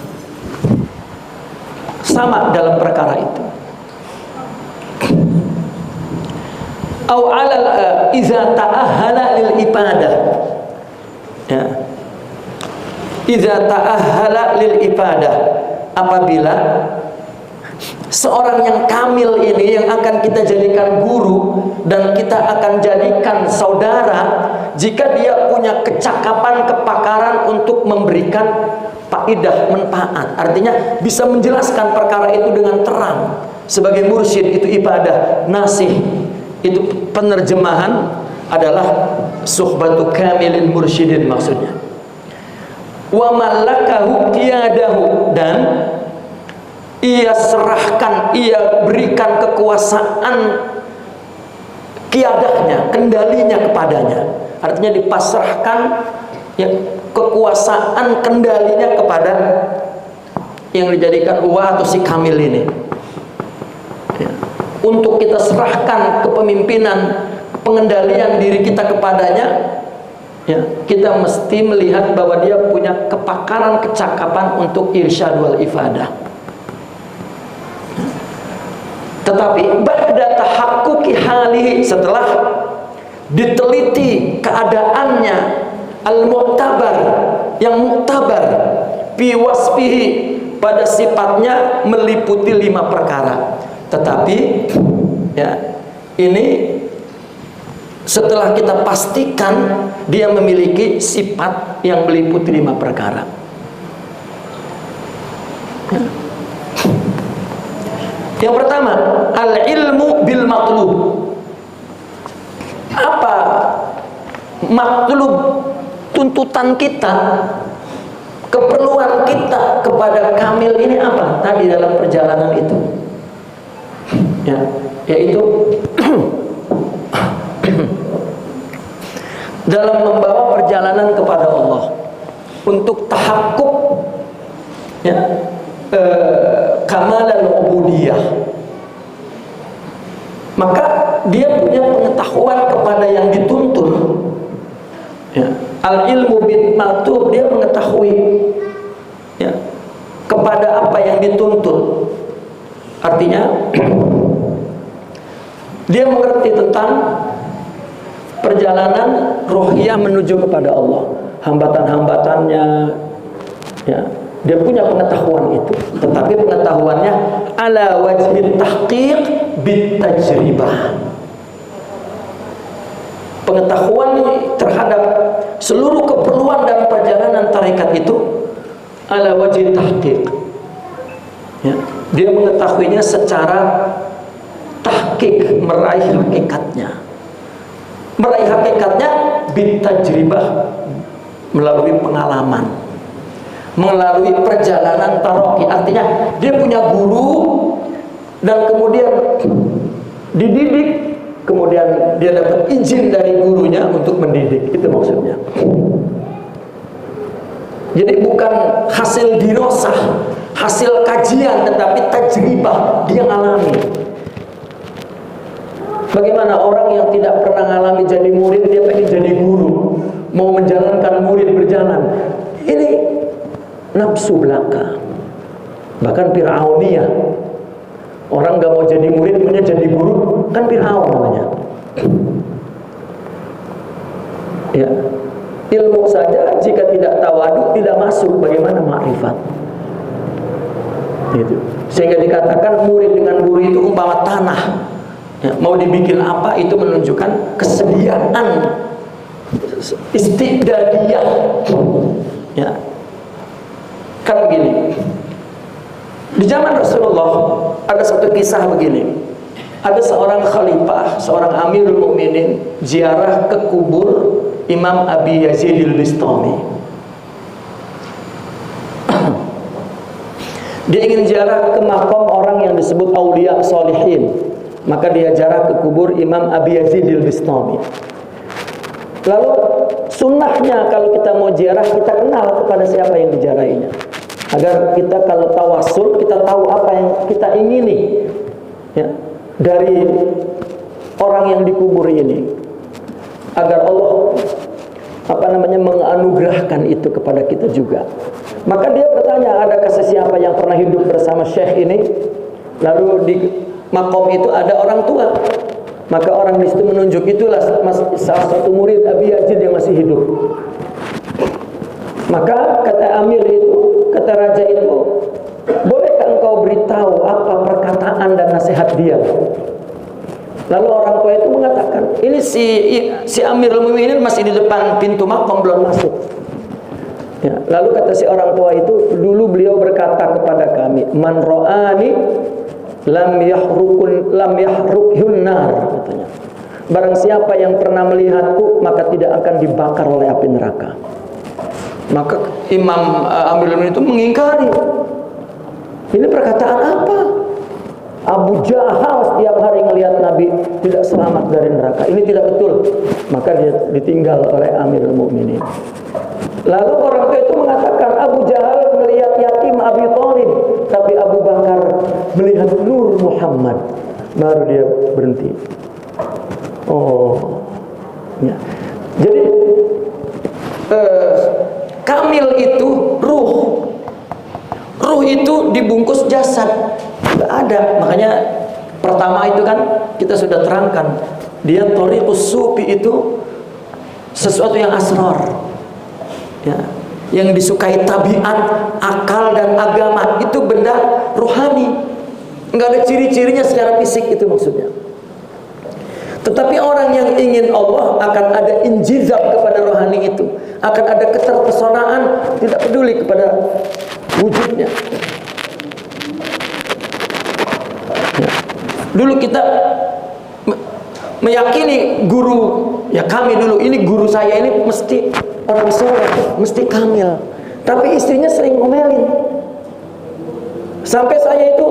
Sama dalam perkara itu. au alal iza ta'ahhala lil ibadah. Ya. Iza ta'ahhala lil ibadah, apabila seorang yang kamil ini yang akan kita jadikan guru dan kita akan jadikan saudara, jika dia punya kecakapan, kepakaran untuk memberikan faidah, manfaat, artinya bisa menjelaskan perkara itu dengan terang. Sebagai mursyid itu ibadah, nasih itu penerjemahan adalah suhbatu kamilin mursyidin maksudnya. Wa malakahu qiyadahu, dan ia serahkan, ia berikan kekuasaan qiyadahnya, kendalinya kepadanya. Artinya dipasrahkan ya, kekuasaan kendalinya kepada yang dijadikan uwa atau si kamil ini ya. Untuk kita serahkan kepemimpinan, pengendalian diri kita kepadanya ya, kita mesti melihat bahwa dia punya kepakaran, kecakapan untuk irsyad wal ifadah. Tetapi ba'da tahaqquqi halihi, setelah diteliti keadaannya, al-mu'tabar, yang mu'tabar, fi wasfihi, pada sifatnya meliputi 5 perkara. Tetapi ya, ini setelah kita pastikan dia memiliki sifat yang meliputi 5 perkara. Ya. Yang pertama, al-ilmu bil matlub. Apa matlub, tuntutan kita, keperluan kita kepada kamil ini apa tadi dalam perjalanan itu ya, yaitu dalam membawa perjalanan kepada Allah untuk tahakkuk ya, kamalal ubudiyah, maka dia punya pengetahuan kepada yang dituntun ya. Al-ilmu bil matlub, dia mengetahui ya, kepada apa yang dituntut. Artinya dia mengerti tentang perjalanan ruhiyah menuju kepada Allah, hambatan-hambatannya ya. Dia punya pengetahuan itu, tetapi pengetahuannya ala wajhit tahqiq bit tajribah. Pengetahuan terhadap seluruh keperluan dalam perjalanan tarekat itu ala wajhit tahqiq ya. Dia mengetahuinya secara tahqiq, meraih hakikatnya. Meraih hakikatnya bit tajribah, melalui pengalaman, melalui perjalanan taroki. Artinya dia punya guru dan kemudian dididik, kemudian dia dapat izin dari gurunya untuk mendidik. Itu maksudnya. Jadi bukan hasil dirosah, hasil kajian, tetapi tajribah, dia alami. Bagaimana orang yang tidak pernah mengalami jadi murid, dia pengen jadi guru, mau menjalankan murid berjalan. Ini nafsu belaka, bahkan Fir'auniyah. Orang gak mau jadi murid, punya jadi guru, kan Fir'aun namanya ya. Ilmu saja jika tidak tawadu, tidak masuk, bagaimana ma'rifat gitu. Sehingga dikatakan murid dengan guru itu umpama tanah ya, mau dibikin apa itu menunjukkan kesediaan, istidadiyah ya. Kan begini, di zaman Rasulullah ada satu kisah begini. Ada seorang khalifah, seorang amirul mukminin ziarah ke kubur Imam Abi Yazid al-Bistami. Dia ingin ziarah ke makam orang yang disebut aulia solihin. Maka dia ziarah ke kubur Imam Abi Yazid al-Bistami. Lalu sunnahnya kalau kita mau ziarah, kita kenal kepada siapa yang diziarahinya, agar kita kalau tawasul, kita tahu apa yang kita ingini ya, dari orang yang dikubur ini, agar Allah menganugerahkan itu kepada kita juga. Maka dia bertanya, adakah sesiapa yang pernah hidup bersama syekh ini? Lalu di makom itu ada orang tua. Maka orang di situ menunjuk, itulah salah satu murid Abi Yazid yang masih hidup. Maka kata Amir itu, kata raja itu, bolehkah engkau beritahu apa perkataan dan nasihat dia? Lalu orang tua itu mengatakan, ini si Amirul Mukminin masih di depan pintu makom, belum masuk. Ya, lalu kata si orang tua itu, dulu beliau berkata kepada kami, man ro'ani lam yahrukhun nar, katanya. Barang siapa yang pernah melihatku, maka tidak akan dibakar oleh api neraka. Maka Imam Amirul Mukminin itu mengingkari. Ini perkataan apa? Abu Jahal setiap hari melihat Nabi tidak selamat dari neraka. Ini tidak betul. Maka dia ditinggal oleh Amirul Mukminin. Lalu orang tua itu mengatakan, Abu Jahal melihat yatim Abi Thalib, tapi Abu Bakar melihat nur Muhammad. Baru dia berhenti. Oh, ya. Jadi kamil itu ruh. Ruh itu dibungkus jasad. Tidak ada. Makanya pertama itu kan kita sudah terangkan, dia thariqus sufi itu sesuatu yang asrar, ya, yang disukai tabiat, akal dan agama. Itu benda rohani, nggak ada ciri-cirinya secara fisik, itu maksudnya. Tetapi orang yang ingin Allah akan ada injizab kepada rohani itu, akan ada keterpesonaan, tidak peduli kepada wujudnya. Ya. Dulu kita meyakini guru, ya kami dulu, ini guru saya ini mesti orang soleh, mesti kamil. Tapi istrinya sering ngomelin. Sampai saya itu,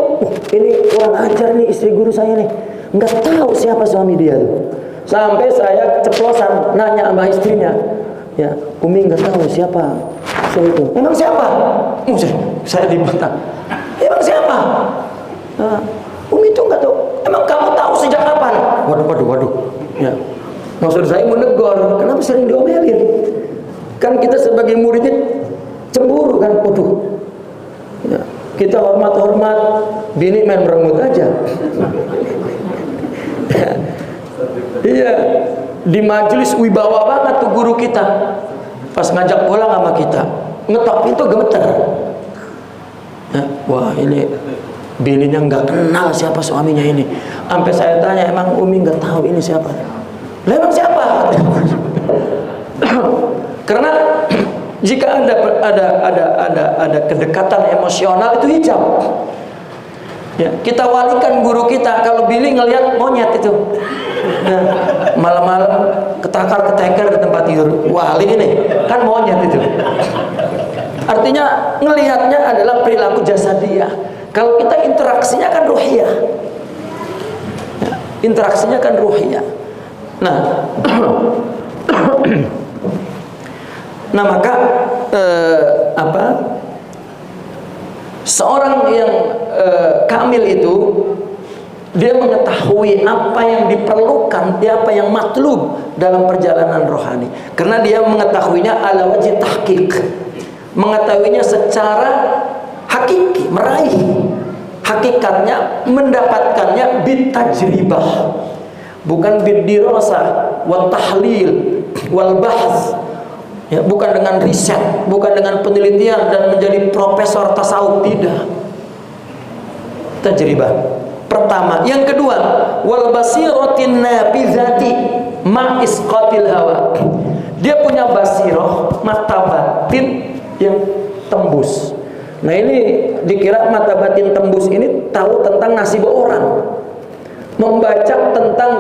ini kurang ajar nih istri guru saya nih, nggak tahu siapa suami dia tuh. Sampai saya keceplosan nanya sama istrinya, ya Umi nggak tahu siapa suami itu. Emang siapa? Saya dibantah. Emang siapa? Umi itu nggak tahu. Emang kamu tahu sejak kapan? Waduh. Ya. Maksud saya menegur, kenapa sering diomelin? Kan kita sebagai muridnya cemburu kan, waduh. Ya. Kita hormat, bini main merenggut aja. Iya, di majelis wibawa banget tuh guru kita. Pas ngajak pulang sama kita, ngetok pintu gemeter. Ya, wah ini bininya nggak kenal siapa suaminya ini. Sampai saya tanya, emang Umi nggak tahu ini siapa? Lah emang siapa? Karena jika ada kedekatan emosional itu hijab. Ya, kita walikan guru kita. Kalau Billy ngelihat monyet itu, nah, malam-malam ketakar-keteker di tempat tidur, wali ini kan monyet itu. Artinya ngelihatnya adalah perilaku jasadiah. Kalau kita interaksinya kan ruhiyah. Ya, interaksinya kan ruhiyah. Nah, nah maka seorang yang kamil itu dia mengetahui apa yang diperlukan, apa yang matlub dalam perjalanan rohani. Karena dia mengetahuinya ala wajhi tahqiq, mengetahuinya secara hakiki, meraih hakikatnya, mendapatkannya bitajribah, bukan bidirasah wa tahlil wal bahs. Ya, bukan dengan riset, bukan dengan penelitian dan menjadi profesor tasawuf, tidak. Tajribah pertama. Yang kedua, wal basiratin nafizati ma isqatil hawa. Dia punya basirah, mata batin yang tembus. Nah ini dikira mata batin tembus ini tahu tentang nasib orang, membaca tentang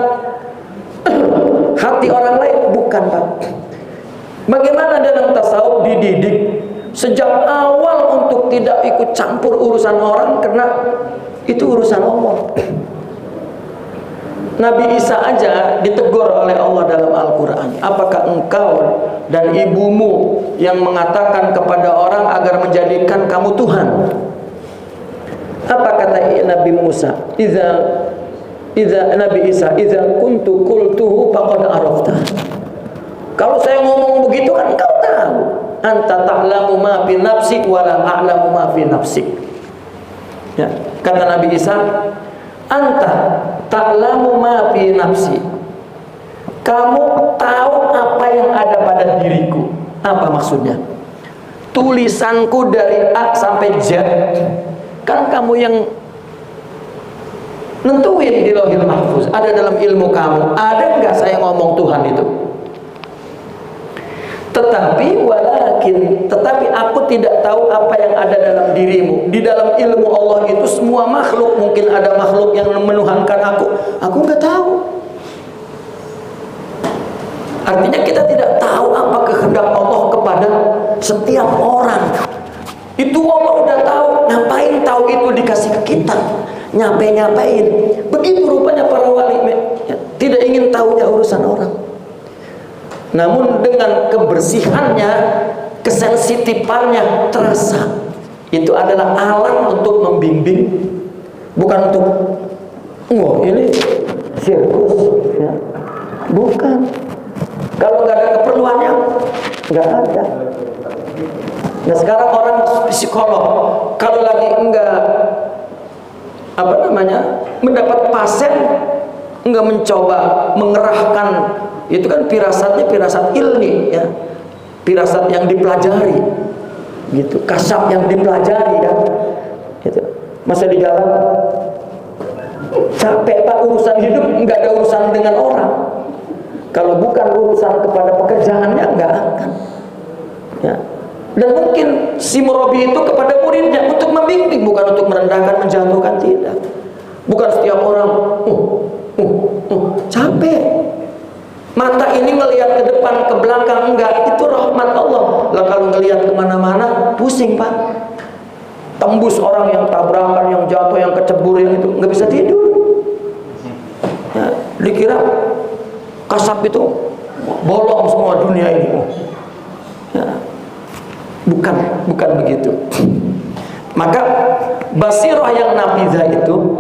hati orang lain, bukan Pak. Bagaimana dalam tasawuf dididik sejak awal untuk tidak ikut campur urusan orang, karena itu urusan Allah. Nabi Isa aja ditegur oleh Allah dalam Al-Quran. Apakah engkau dan ibumu yang mengatakan kepada orang agar menjadikan kamu Tuhan? Apa kata Nabi Musa? Nabi Isa, "Idza kuntu qultuhu faqad arafta." Kalau saya ngomong begitu kan engkau tahu. Anta ta'lamu ma fi nafsi wa la a'lamu ma fi nafsik. Ya, kata Nabi Isa, anta ta'lamu ma fi nafsi. Kamu tahu apa yang ada pada diriku. Apa maksudnya? Tulisanku dari A sampai Z kan kamu yang nentuin di Lauhil Mahfuz, ada dalam ilmu kamu. Ada nggak saya ngomong Tuhan itu? Tetapi aku tidak tahu apa yang ada dalam dirimu. Di dalam ilmu Allah itu semua makhluk, mungkin ada makhluk yang menuhankan aku nggak tahu. Artinya kita tidak tahu apa kehendak Allah kepada setiap orang. Itu Allah udah tahu. Ngapain tahu itu dikasih ke kita? Nyapain. Begitu rupanya para wali, tidak ingin tahunya urusan orang. Namun dengan kebersihannya, kesensitifannya terasa. Itu adalah alat untuk membimbing, bukan untuk ini sirkus ya. Bukan. Kalau nggak ada keperluannya, nggak ada. Nah sekarang orang psikolog kalau lagi mendapat pasien, enggak mencoba mengerahkan, itu kan firasatnya firasat ilmi ya, firasat yang dipelajari gitu, kasab yang dipelajari kan gitu. Masa di jalan capek pak, urusan hidup enggak ada urusan dengan orang. Kalau bukan urusan kepada pekerjaannya enggak akan ya. Dan mungkin si murabi itu kepada muridnya untuk membimbing, bukan untuk merendahkan, menjatuhkan, tidak. Bukan setiap orang capek. Mata ini ngelihat ke depan, ke belakang, enggak. Itu rahmat Allah. Lah kalau ngelihat kemana-mana, pusing pak. Tembus orang yang tabrakan, yang jatuh, yang kecebur, yang itu nggak bisa tidur. Ya, dikira kasab itu bolong semua dunia ini. Ya. Bukan begitu. Maka basirah yang nafizah itu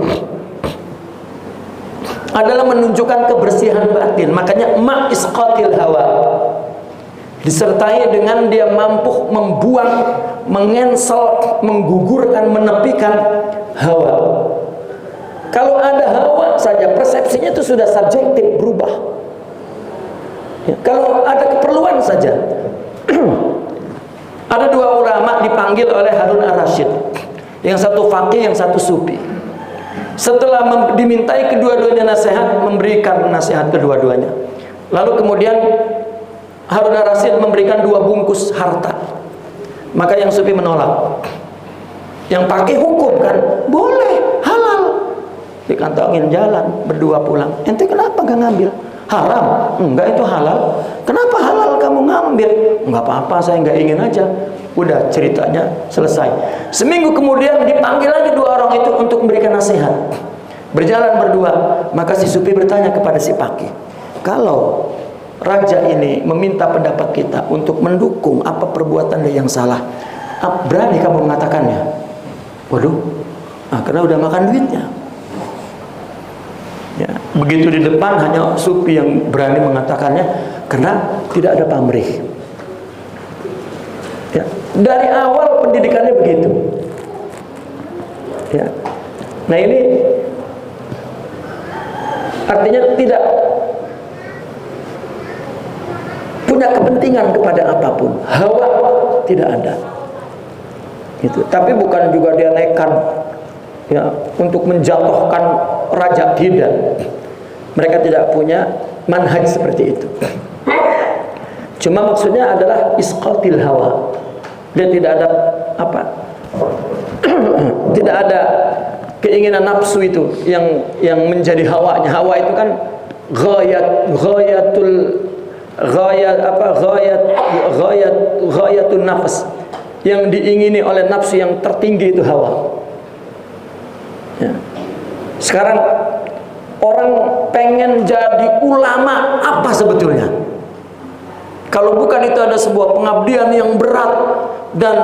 adalah menunjukkan kebersihan batin. Makanya ma isqatil hawa, disertai dengan dia mampu membuang, mengensel, menggugurkan, menepikan hawa. Kalau ada hawa saja, persepsinya itu sudah subjektif, berubah ya. Kalau ada keperluan saja. Ada dua ulama dipanggil oleh Harun Ar-Rasyid, yang satu faqih, yang satu sufi. Setelah dimintai kedua-duanya nasihat, memberikan nasihat kedua-duanya. Lalu kemudian Harun Ar-Rasyid memberikan 2 bungkus harta. Maka yang sufi menolak. Yang pakai hukum kan, boleh, halal. Dikantongin jalan, berdua pulang. Ente kenapa gak ngambil? Haram? Enggak, itu halal. Kenapa halal kamu ngambil? Enggak apa-apa, saya enggak ingin aja. Udah, ceritanya selesai. Seminggu kemudian dipanggil lagi 2 orang itu untuk memberikan nasihat. Berjalan berdua. Maka si sufi bertanya kepada si faqih, kalau raja ini meminta pendapat kita untuk mendukung apa perbuatan dia yang salah, berani kamu mengatakannya? Waduh, karena udah makan duitnya. Ya, begitu di depan hanya sufi yang berani mengatakannya, karena tidak ada pamrih. Ya, dari awal pendidikannya begitu. Ya. Nah ini artinya tidak punya kepentingan kepada apapun, hawa tidak ada. Gitu. Tapi bukan juga dia nekat ya untuk menjatuhkan raja, tidak. Mereka tidak punya manhaj seperti itu. Cuma maksudnya adalah isqatil hawa. Dia tidak ada apa? Tidak ada keinginan nafsu itu yang menjadi hawanya. Hawa itu kan ghayatun nafs. Yang diingini oleh nafsu yang tertinggi itu hawa. Ya. Sekarang orang pengen jadi ulama apa sebetulnya? Kalau bukan itu ada sebuah pengabdian yang berat dan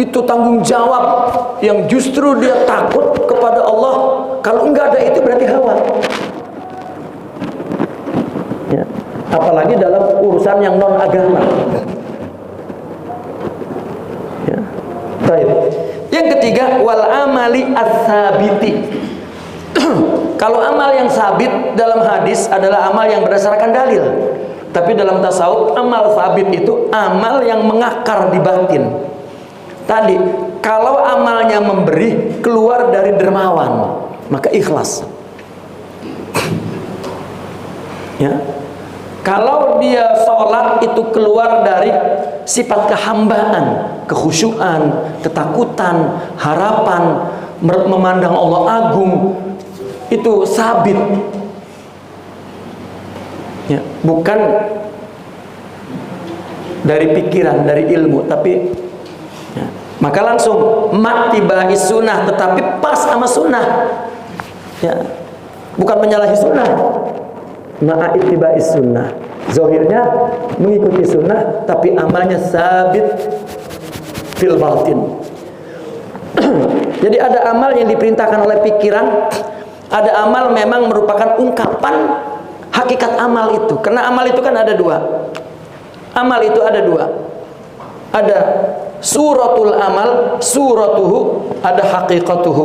itu tanggung jawab yang justru dia takut kepada Allah. Kalau enggak ada itu berarti hawa. Ya. Apalagi dalam urusan yang non agama. Ya. Baik. Yang ketiga, wal amali ats-tsabiti. Kalau amal yang sabit dalam hadis adalah amal yang berdasarkan dalil. Tapi dalam tasawuf, amal sabit itu amal yang mengakar di batin. Tadi, kalau amalnya memberi keluar dari dermawan, maka ikhlas. Ya. Kalau dia sholat itu keluar dari sifat kehambaan, kekhusyuan, ketakutan, harapan, memandang Allah agung, itu sabit. Ya, bukan dari pikiran, dari ilmu, tapi ya, maka langsung mattibai sunnah, tetapi pas sama sunnah. Ya, bukan menyalahi sunnah. Ma'ittibai sunnah. Zahirnya mengikuti sunnah, tapi amalnya sabit fil batin. Jadi ada amal yang diperintahkan oleh pikiran, ada amal memang merupakan ungkapan hakikat amal itu. Karena amal itu kan ada dua. Amal itu ada dua. Ada suratul amal, suratuhu, ada haqiqatuhu.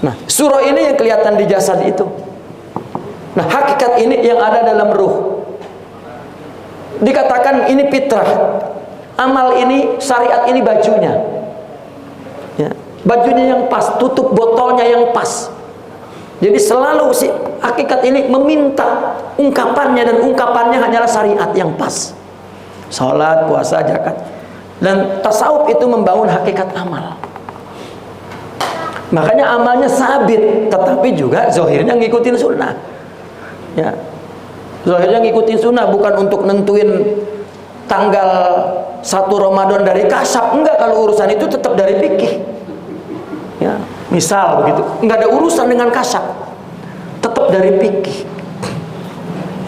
Nah, surah ini yang kelihatan di jasad itu. Nah, hakikat ini yang ada dalam ruh. Dikatakan ini fitrah. Amal ini, syariat ini bajunya. Ya, bajunya yang pas, tutup botolnya yang pas. Jadi selalu si hakikat ini meminta ungkapannya, dan ungkapannya hanyalah syariat yang pas. Salat, puasa, zakat. Dan tasawuf itu membangun hakikat amal. Makanya amalnya sabit, tetapi juga zahirnya ngikutin sunnah. Ya, zahirnya ngikutin sunnah, bukan untuk nentuin tanggal 1 Ramadan dari kasab. Enggak, kalau urusan itu tetap dari fikih. Ya, misal begitu, enggak ada urusan dengan kasab, tetap dari fikih.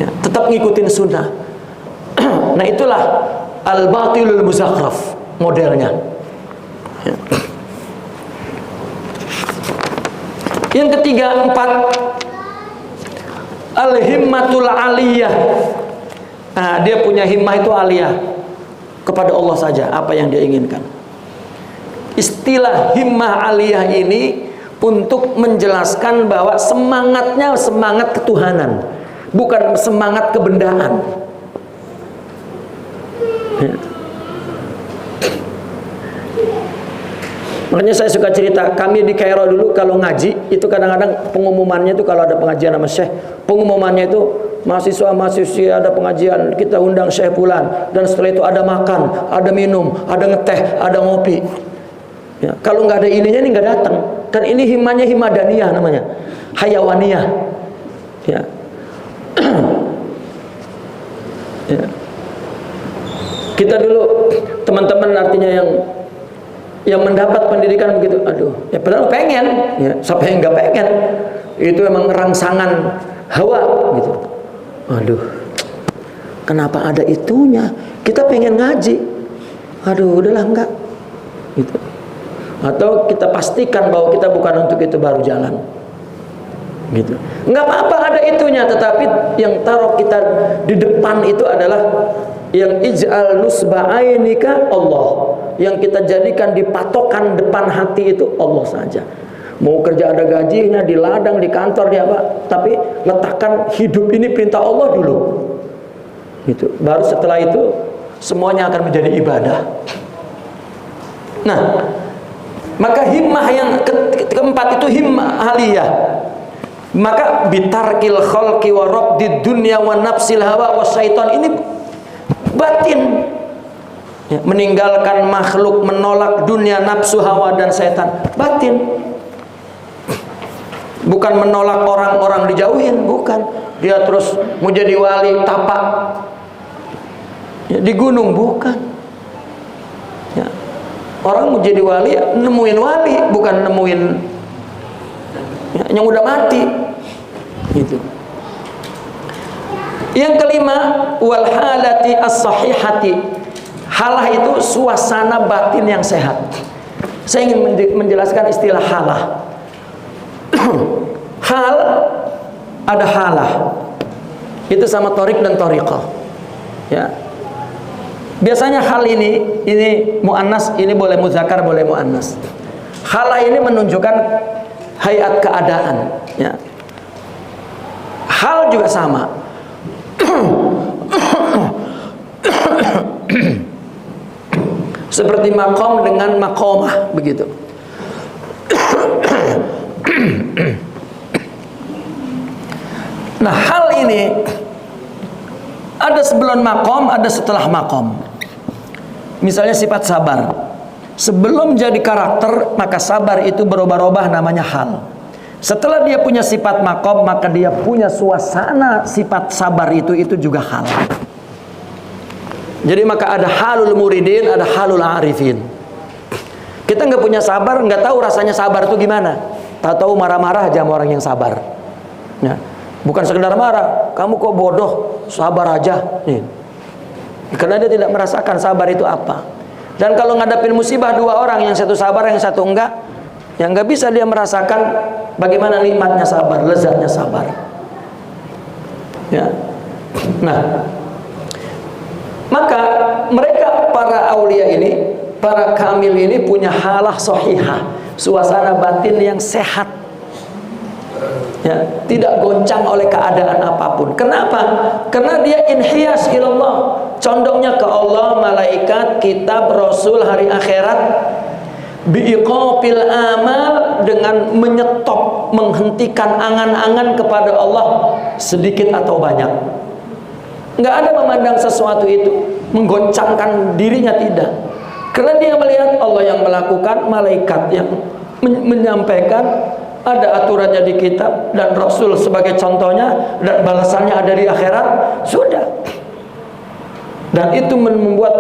Ya, tetap ngikutin sunnah. Nah, itulah al-batilul muzakhraf modelnya. Ya. Yang ketiga, 4, al-himmatul aliyah. Nah, dia punya himmah itu aliyah, kepada Allah saja apa yang dia inginkan. Istilah himmah aliyah ini untuk menjelaskan bahwa semangatnya semangat ketuhanan, bukan semangat kebendaan. Ya. Makanya saya suka cerita, kami di Kairo dulu kalau ngaji, itu kadang-kadang pengumumannya itu kalau ada pengajian sama Syekh, pengumumannya itu mahasiswa-mahasiswa ada pengajian, kita undang Syekh Fulan, dan setelah itu ada makan, ada minum, ada ngeteh, ada ngopi. Ya, kalau nggak ada ininya ini nggak datang. Dan ini himmahnya himadaniyah namanya, hayawaniyah. Ya. Ya. Kita dulu teman-teman artinya yang mendapat pendidikan begitu, aduh, ya padahal pengen, ya, siapa yang nggak pengen? Itu emang rangsangan hawa gitu. Aduh, kenapa ada itunya? Kita pengen ngaji, aduh, udahlah enggak, gitu. Atau kita pastikan bahwa kita bukan untuk itu baru jalan, gitu. Nggak apa-apa ada itunya, tetapi yang taruh kita di depan itu adalah yang ij'al nusba'ainika Allah, yang kita jadikan di patokan depan hati itu Allah saja. Mau kerja ada gajinya, di ladang, di kantor, di apa, tapi letakkan hidup ini perintah Allah dulu, gitu. Baru setelah itu semuanya akan menjadi ibadah. Nah, maka himmah yang keempat itu himmah aliyah. Maka bitarkil khalqi wa rabdid dunya wa nafsil hawa wa syaitan, ini batin. Ya, meninggalkan makhluk, menolak dunia, nafsu, hawa, dan setan, batin. Bukan menolak orang-orang dijauhin, bukan. Dia terus mau jadi wali tapak, ya, di gunung, bukan. Ya. Orang mau jadi wali, ya, nemuin wali, bukan nemuin ya, yang udah mati, gitu. Yang kelima, wal halati as-sahihati. Halah itu suasana batin yang sehat. Saya ingin menjelaskan istilah halah. Hal, ada halah. Itu sama torik dan toriqah. Ya. Biasanya hal ini mu'annas, ini boleh muzakkar, boleh mu'annas. Halah ini menunjukkan hayat keadaan, ya. Hal juga sama. Seperti makom dengan makomah, begitu. Nah, hal ini ada sebelum makom, ada setelah makom. Misalnya sifat sabar. Sebelum jadi karakter, maka sabar itu berubah-ubah namanya hal. Setelah dia punya sifat makom, maka dia punya suasana sifat sabar itu juga hal. Jadi maka ada halul muridin, ada halul arifin. Kita nggak punya sabar, nggak tahu rasanya sabar itu gimana. Tahu-tahu marah-marah aja sama orang yang sabar. Ya. Bukan sekedar marah, kamu kok bodoh, sabar aja. Nih. Karena dia tidak merasakan sabar itu apa. Dan kalau ngadapin musibah dua orang, yang satu sabar, yang satu enggak, yang nggak bisa dia merasakan bagaimana nikmatnya sabar, lezatnya sabar. Ya. Nah, maka mereka para aulia ini, para kamil ini punya halah sahihah, suasana batin yang sehat, ya, tidak goncang oleh keadaan apapun. Kenapa? Karena dia inhiyas ilallah, condongnya ke Allah, malaikat, kitab, rasul, hari akhirat, biiqafil amal, dengan menyetop, menghentikan angan-angan kepada Allah sedikit atau banyak. Nggak ada memandang sesuatu itu menggoncangkan dirinya, tidak. Karena dia melihat Allah yang melakukan, malaikat yang menyampaikan, ada aturannya di kitab, dan Rasul sebagai contohnya, dan balasannya ada di akhirat, sudah. Dan itu membuat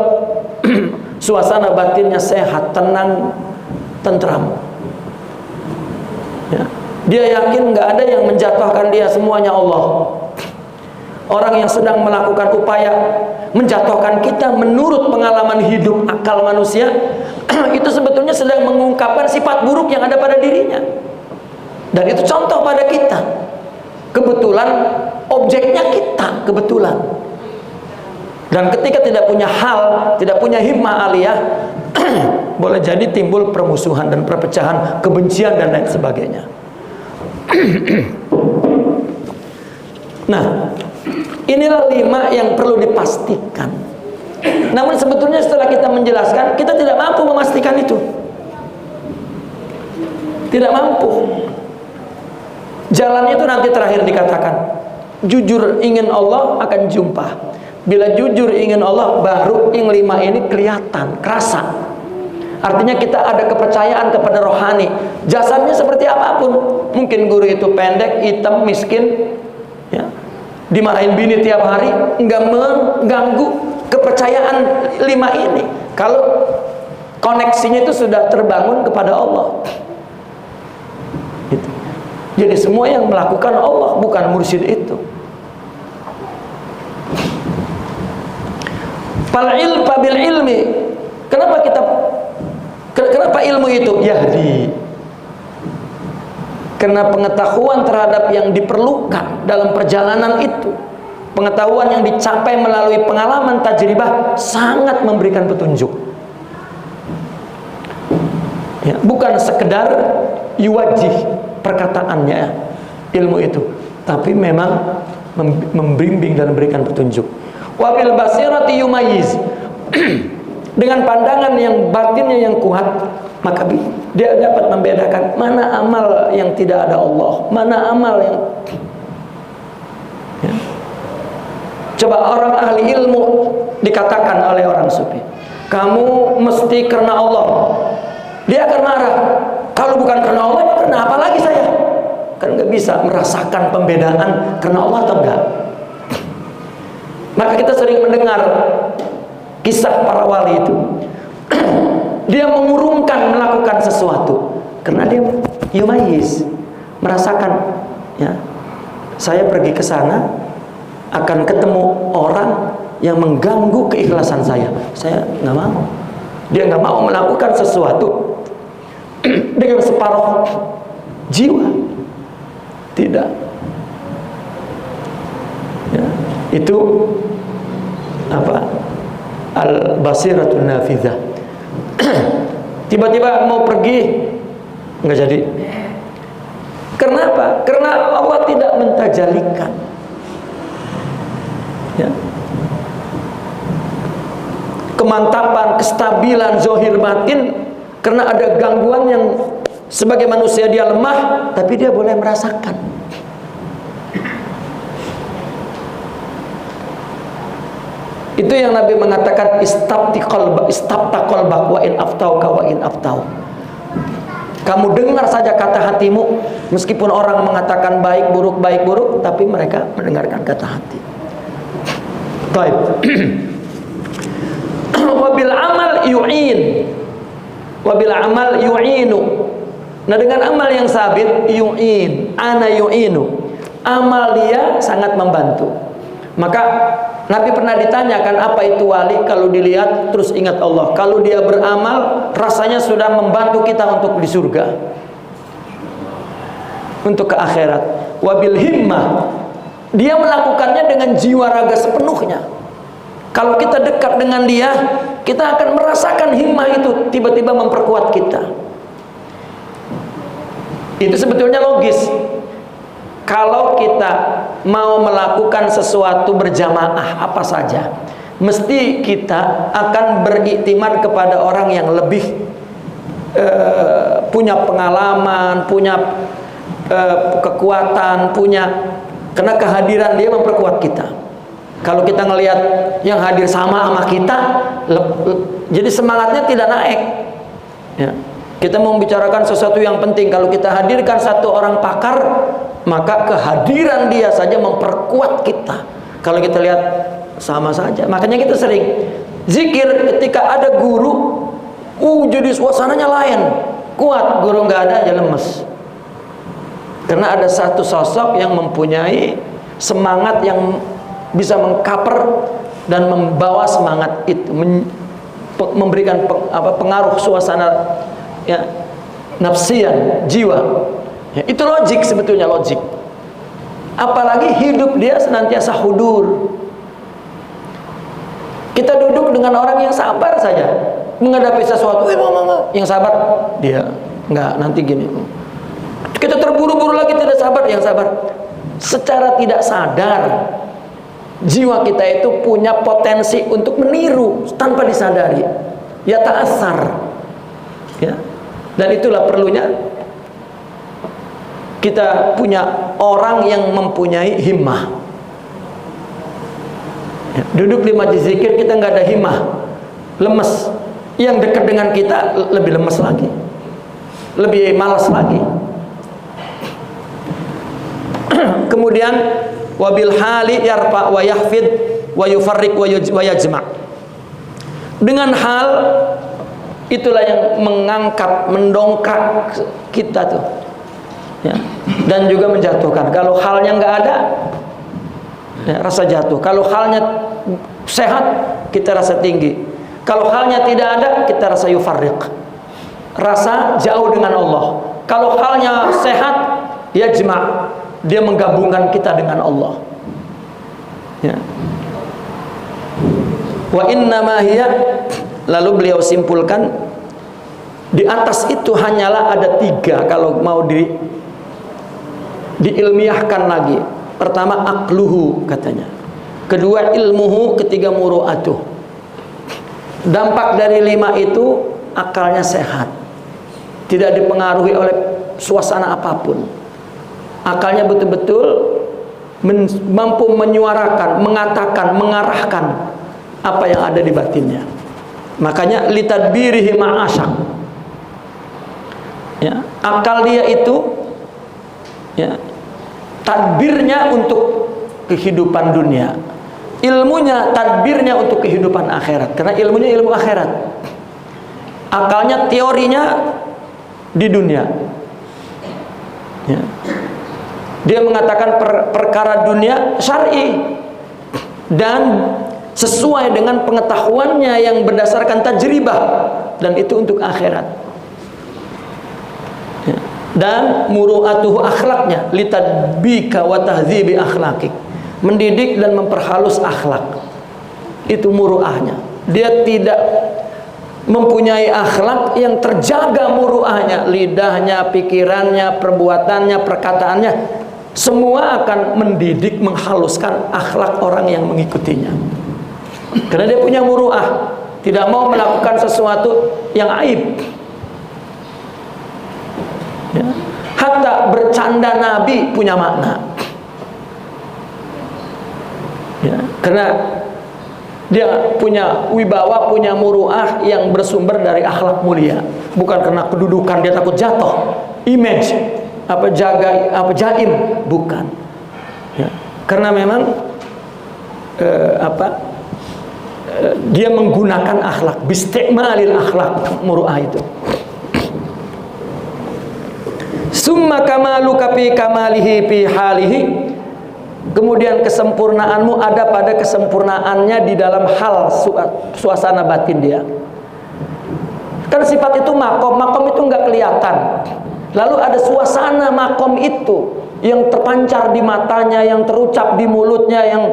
suasana batinnya sehat, tenang, tentram. Ya. Dia yakin nggak ada yang menjatuhkan dia, semuanya Allah. Orang yang sedang melakukan upaya menjatuhkan kita menurut pengalaman hidup akal manusia, itu sebetulnya sedang mengungkapkan sifat buruk yang ada pada dirinya. Dan itu contoh pada kita. Kebetulan objeknya kita, kebetulan. Dan ketika tidak punya hal, tidak punya himmah aliyah, boleh jadi timbul permusuhan dan perpecahan, kebencian dan lain sebagainya. Nah, inilah 5 yang perlu dipastikan. Namun sebetulnya setelah kita menjelaskan, kita tidak mampu memastikan itu. Tidak mampu. Jalannya itu nanti terakhir dikatakan, jujur ingin Allah akan jumpa. Bila jujur ingin Allah, baru yang 5 ini kelihatan, kerasa. Artinya kita ada kepercayaan kepada rohani. Jasadnya seperti apapun. Mungkin guru itu pendek, hitam, miskin, ya, dimarahin bini tiap hari, nggak mengganggu kepercayaan 5 ini. Kalau koneksinya itu sudah terbangun kepada Allah. Gitu. Jadi semua yang melakukan Allah, bukan mursyid itu. Bil ilmi. Kenapa ilmu itu? Yahdi. Karena pengetahuan terhadap yang diperlukan dalam perjalanan itu, pengetahuan yang dicapai melalui pengalaman tajribah, sangat memberikan petunjuk. Ya, bukan sekedar yuwajih perkataannya ilmu itu, tapi memang membimbing dan memberikan petunjuk. Wabil basirati yumayiz. Dengan pandangan yang batinnya yang kuat, maka dia dapat membedakan mana amal yang tidak ada Allah, mana amal yang, ya. Coba orang ahli ilmu dikatakan oleh orang sufi, kamu mesti karena Allah, dia akan marah. Kalau bukan karena Allah, karena apa lagi saya? Kan nggak bisa merasakan pembedaan karena Allah atau enggak. Maka kita sering mendengar kisah para wali itu. Dia mengurungkan melakukan sesuatu karena dia yumayiz, merasakan, ya, saya pergi ke sana akan ketemu orang yang mengganggu keikhlasan saya nggak mau. Dia nggak mau melakukan sesuatu dengan separuh jiwa, tidak, ya, itu apa, al-basiratun nafidzah. Tiba-tiba mau pergi nggak jadi, Kenapa? Karena Allah tidak mentajalikan. Ya. Kemantapan, kestabilan zahir batin, karena ada gangguan yang sebagai manusia dia lemah, tapi dia boleh merasakan. Itu yang Nabi mengatakan istafta qalbak wa in aftauka wa in aftau. Kamu dengar saja kata hatimu, meskipun orang mengatakan baik buruk, tapi mereka mendengarkan kata hati. Baik. Wabil amal yu'in, wabil amal yu'inu. Nah, dengan amal yang sabit, yu'in, ana yu'inu, amal dia sangat membantu. Maka Nabi pernah ditanyakan apa itu wali, kalau dilihat terus ingat Allah. Kalau dia beramal, rasanya sudah membantu kita untuk di surga, untuk ke akhirat. Wabil himmah, dia melakukannya dengan jiwa raga sepenuhnya. Kalau kita dekat dengan dia, kita akan merasakan himmah itu tiba-tiba memperkuat kita. Itu sebetulnya logis. Kalau kita mau melakukan sesuatu berjamaah apa saja, mesti kita akan beriktimat kepada orang yang lebih punya pengalaman, punya kekuatan, karena kehadiran dia memperkuat kita. Kalau kita ngelihat yang hadir sama kita, jadi semangatnya tidak naik. Ya. Kita mau membicarakan sesuatu yang penting, kalau kita hadirkan satu orang pakar, maka kehadiran dia saja memperkuat kita. Kalau kita lihat sama saja, makanya kita sering zikir ketika ada guru, jadi suasananya lain, kuat. Guru nggak ada aja lemes, karena ada satu sosok yang mempunyai semangat yang bisa mengcover dan membawa semangat itu, memberikan pengaruh suasana, ya, nafsian, jiwa. Ya, itu logik, sebetulnya logik. Apalagi hidup dia senantiasa hudur. Kita duduk dengan orang yang sabar saja menghadapi sesuatu, yang sabar dia enggak, nanti gini. Kita terburu-buru lagi, tidak sabar, yang sabar. Secara tidak sadar, jiwa kita itu punya potensi untuk meniru tanpa disadari. Ya ta'assar. Ya. Dan itulah perlunya kita punya orang yang mempunyai himmah. Ya, duduk di majlis zikir kita nggak ada himmah, lemes. Yang dekat dengan kita lebih lemes lagi, lebih malas lagi. Kemudian wabil hali yarfa wa yahfid wa yufarriq wa yajma'. Dengan hal itulah yang mengangkat, mendongkrak kita tuh, ya, dan juga menjatuhkan. Kalau halnya nggak ada, ya, rasa jatuh. Kalau halnya sehat, kita rasa tinggi. Kalau halnya tidak ada, kita rasa yufarriq, rasa jauh dengan Allah. Kalau halnya sehat, yajma', dia menggabungkan kita dengan Allah. Ya. Wa innama hiya, lalu beliau simpulkan, di atas itu hanyalah ada 3 kalau mau diilmiahkan lagi. Pertama aqluhu katanya, kedua ilmuhu, ketiga muru'atuh. Dampak dari 5 itu, akalnya sehat, tidak dipengaruhi oleh suasana apapun. Akalnya betul-betul mampu menyuarakan, mengatakan, mengarahkan apa yang ada di batinnya. Makanya litadbirihi ma'asyak, ya, akal dia itu, ya, tadbirnya untuk kehidupan dunia, ilmunya tadbirnya untuk kehidupan akhirat, karena ilmunya ilmu akhirat. Akalnya teorinya di dunia, ya. Dia mengatakan perkara dunia syar'i dan sesuai dengan pengetahuannya yang berdasarkan tajribah, dan itu untuk akhirat. Ya. Dan muru'atuhu, akhlaknya, litadbika wa tahdzibi akhlaqik, mendidik dan memperhalus akhlak. Itu muru'ahnya. Dia tidak mempunyai akhlak yang terjaga muruahnya, lidahnya, pikirannya, perbuatannya, perkataannya, semua akan mendidik, menghaluskan akhlak orang yang mengikutinya. Karena dia punya muruah, tidak mau melakukan sesuatu yang aib. Ya. Hatta bercanda Nabi punya makna. Ya. Karena dia punya wibawa, punya muruah yang bersumber dari akhlak mulia, bukan karena kedudukan dia takut jatuh, image, jaim, bukan. Ya. Karena memang dia menggunakan akhlak, bisti'malil akhlak, muruah itu. Summa kamaluka fi kamalihi fi halihi. Kemudian kesempurnaanmu ada pada kesempurnaannya di dalam hal suasana batin dia. Kan sifat itu makom, makom itu nggak kelihatan. Lalu ada suasana makom itu yang terpancar di matanya, yang terucap di mulutnya, yang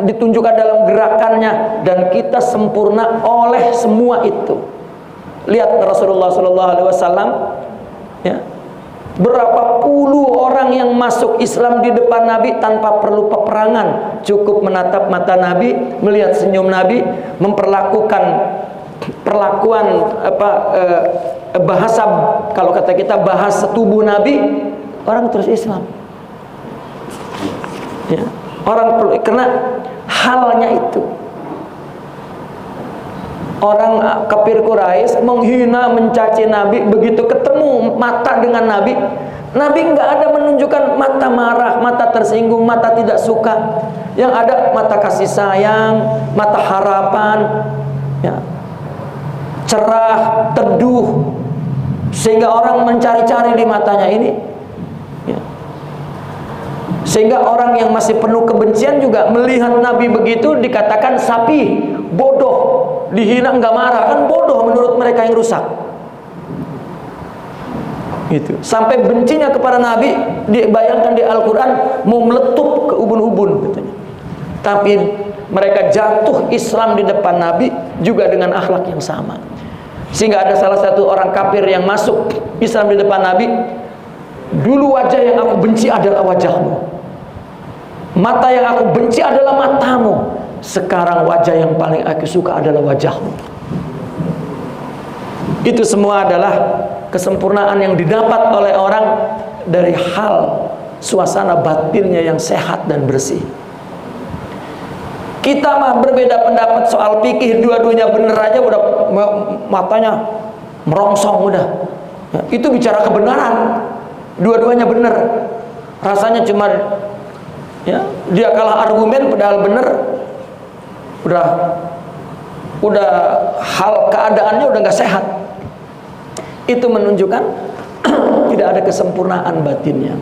ditunjukkan dalam gerakannya, dan kita sempurna oleh semua itu. Lihat Rasulullah SAW, ya. Berapa puluh orang yang masuk Islam di depan Nabi tanpa perlu peperangan, cukup menatap mata Nabi, melihat senyum Nabi, memperlakukan perlakuan bahasa, kalau kata kita bahasa tubuh Nabi, orang terus Islam. Ya, orang perlu, karena halnya itu. Orang kafir Quraisy menghina, mencaci Nabi, begitu ketemu mata dengan Nabi, Nabi nggak ada menunjukkan mata marah, mata tersinggung, mata tidak suka. Yang ada mata kasih sayang, mata harapan, ya, cerah, teduh, sehingga orang mencari-cari di matanya ini. Ya. Sehingga orang yang masih penuh kebencian juga melihat Nabi begitu dikatakan sapi, bodoh. Dihina nggak marah, kan bodoh menurut mereka yang rusak. Gitu. Sampai bencinya kepada Nabi dibayangkan di Al-Quran mau meletup ke ubun-ubun katanya. Tapi mereka jatuh Islam di depan Nabi juga dengan akhlak yang sama. Sehingga ada salah satu orang kafir yang masuk Islam di depan Nabi, dulu wajah yang aku benci adalah wajahmu, mata yang aku benci adalah matamu, sekarang wajah yang paling aku suka adalah wajahmu. Itu semua adalah kesempurnaan yang didapat oleh orang dari hal suasana batinnya yang sehat dan bersih. Kita mah berbeda pendapat soal fikih, dua-duanya bener aja udah matanya merongsong udah. Ya, itu bicara kebenaran, dua-duanya bener. Rasanya cuma ya, dia kalah argumen padahal bener. Udah hal keadaannya udah nggak sehat. Itu menunjukkan tidak ada kesempurnaan batinnya.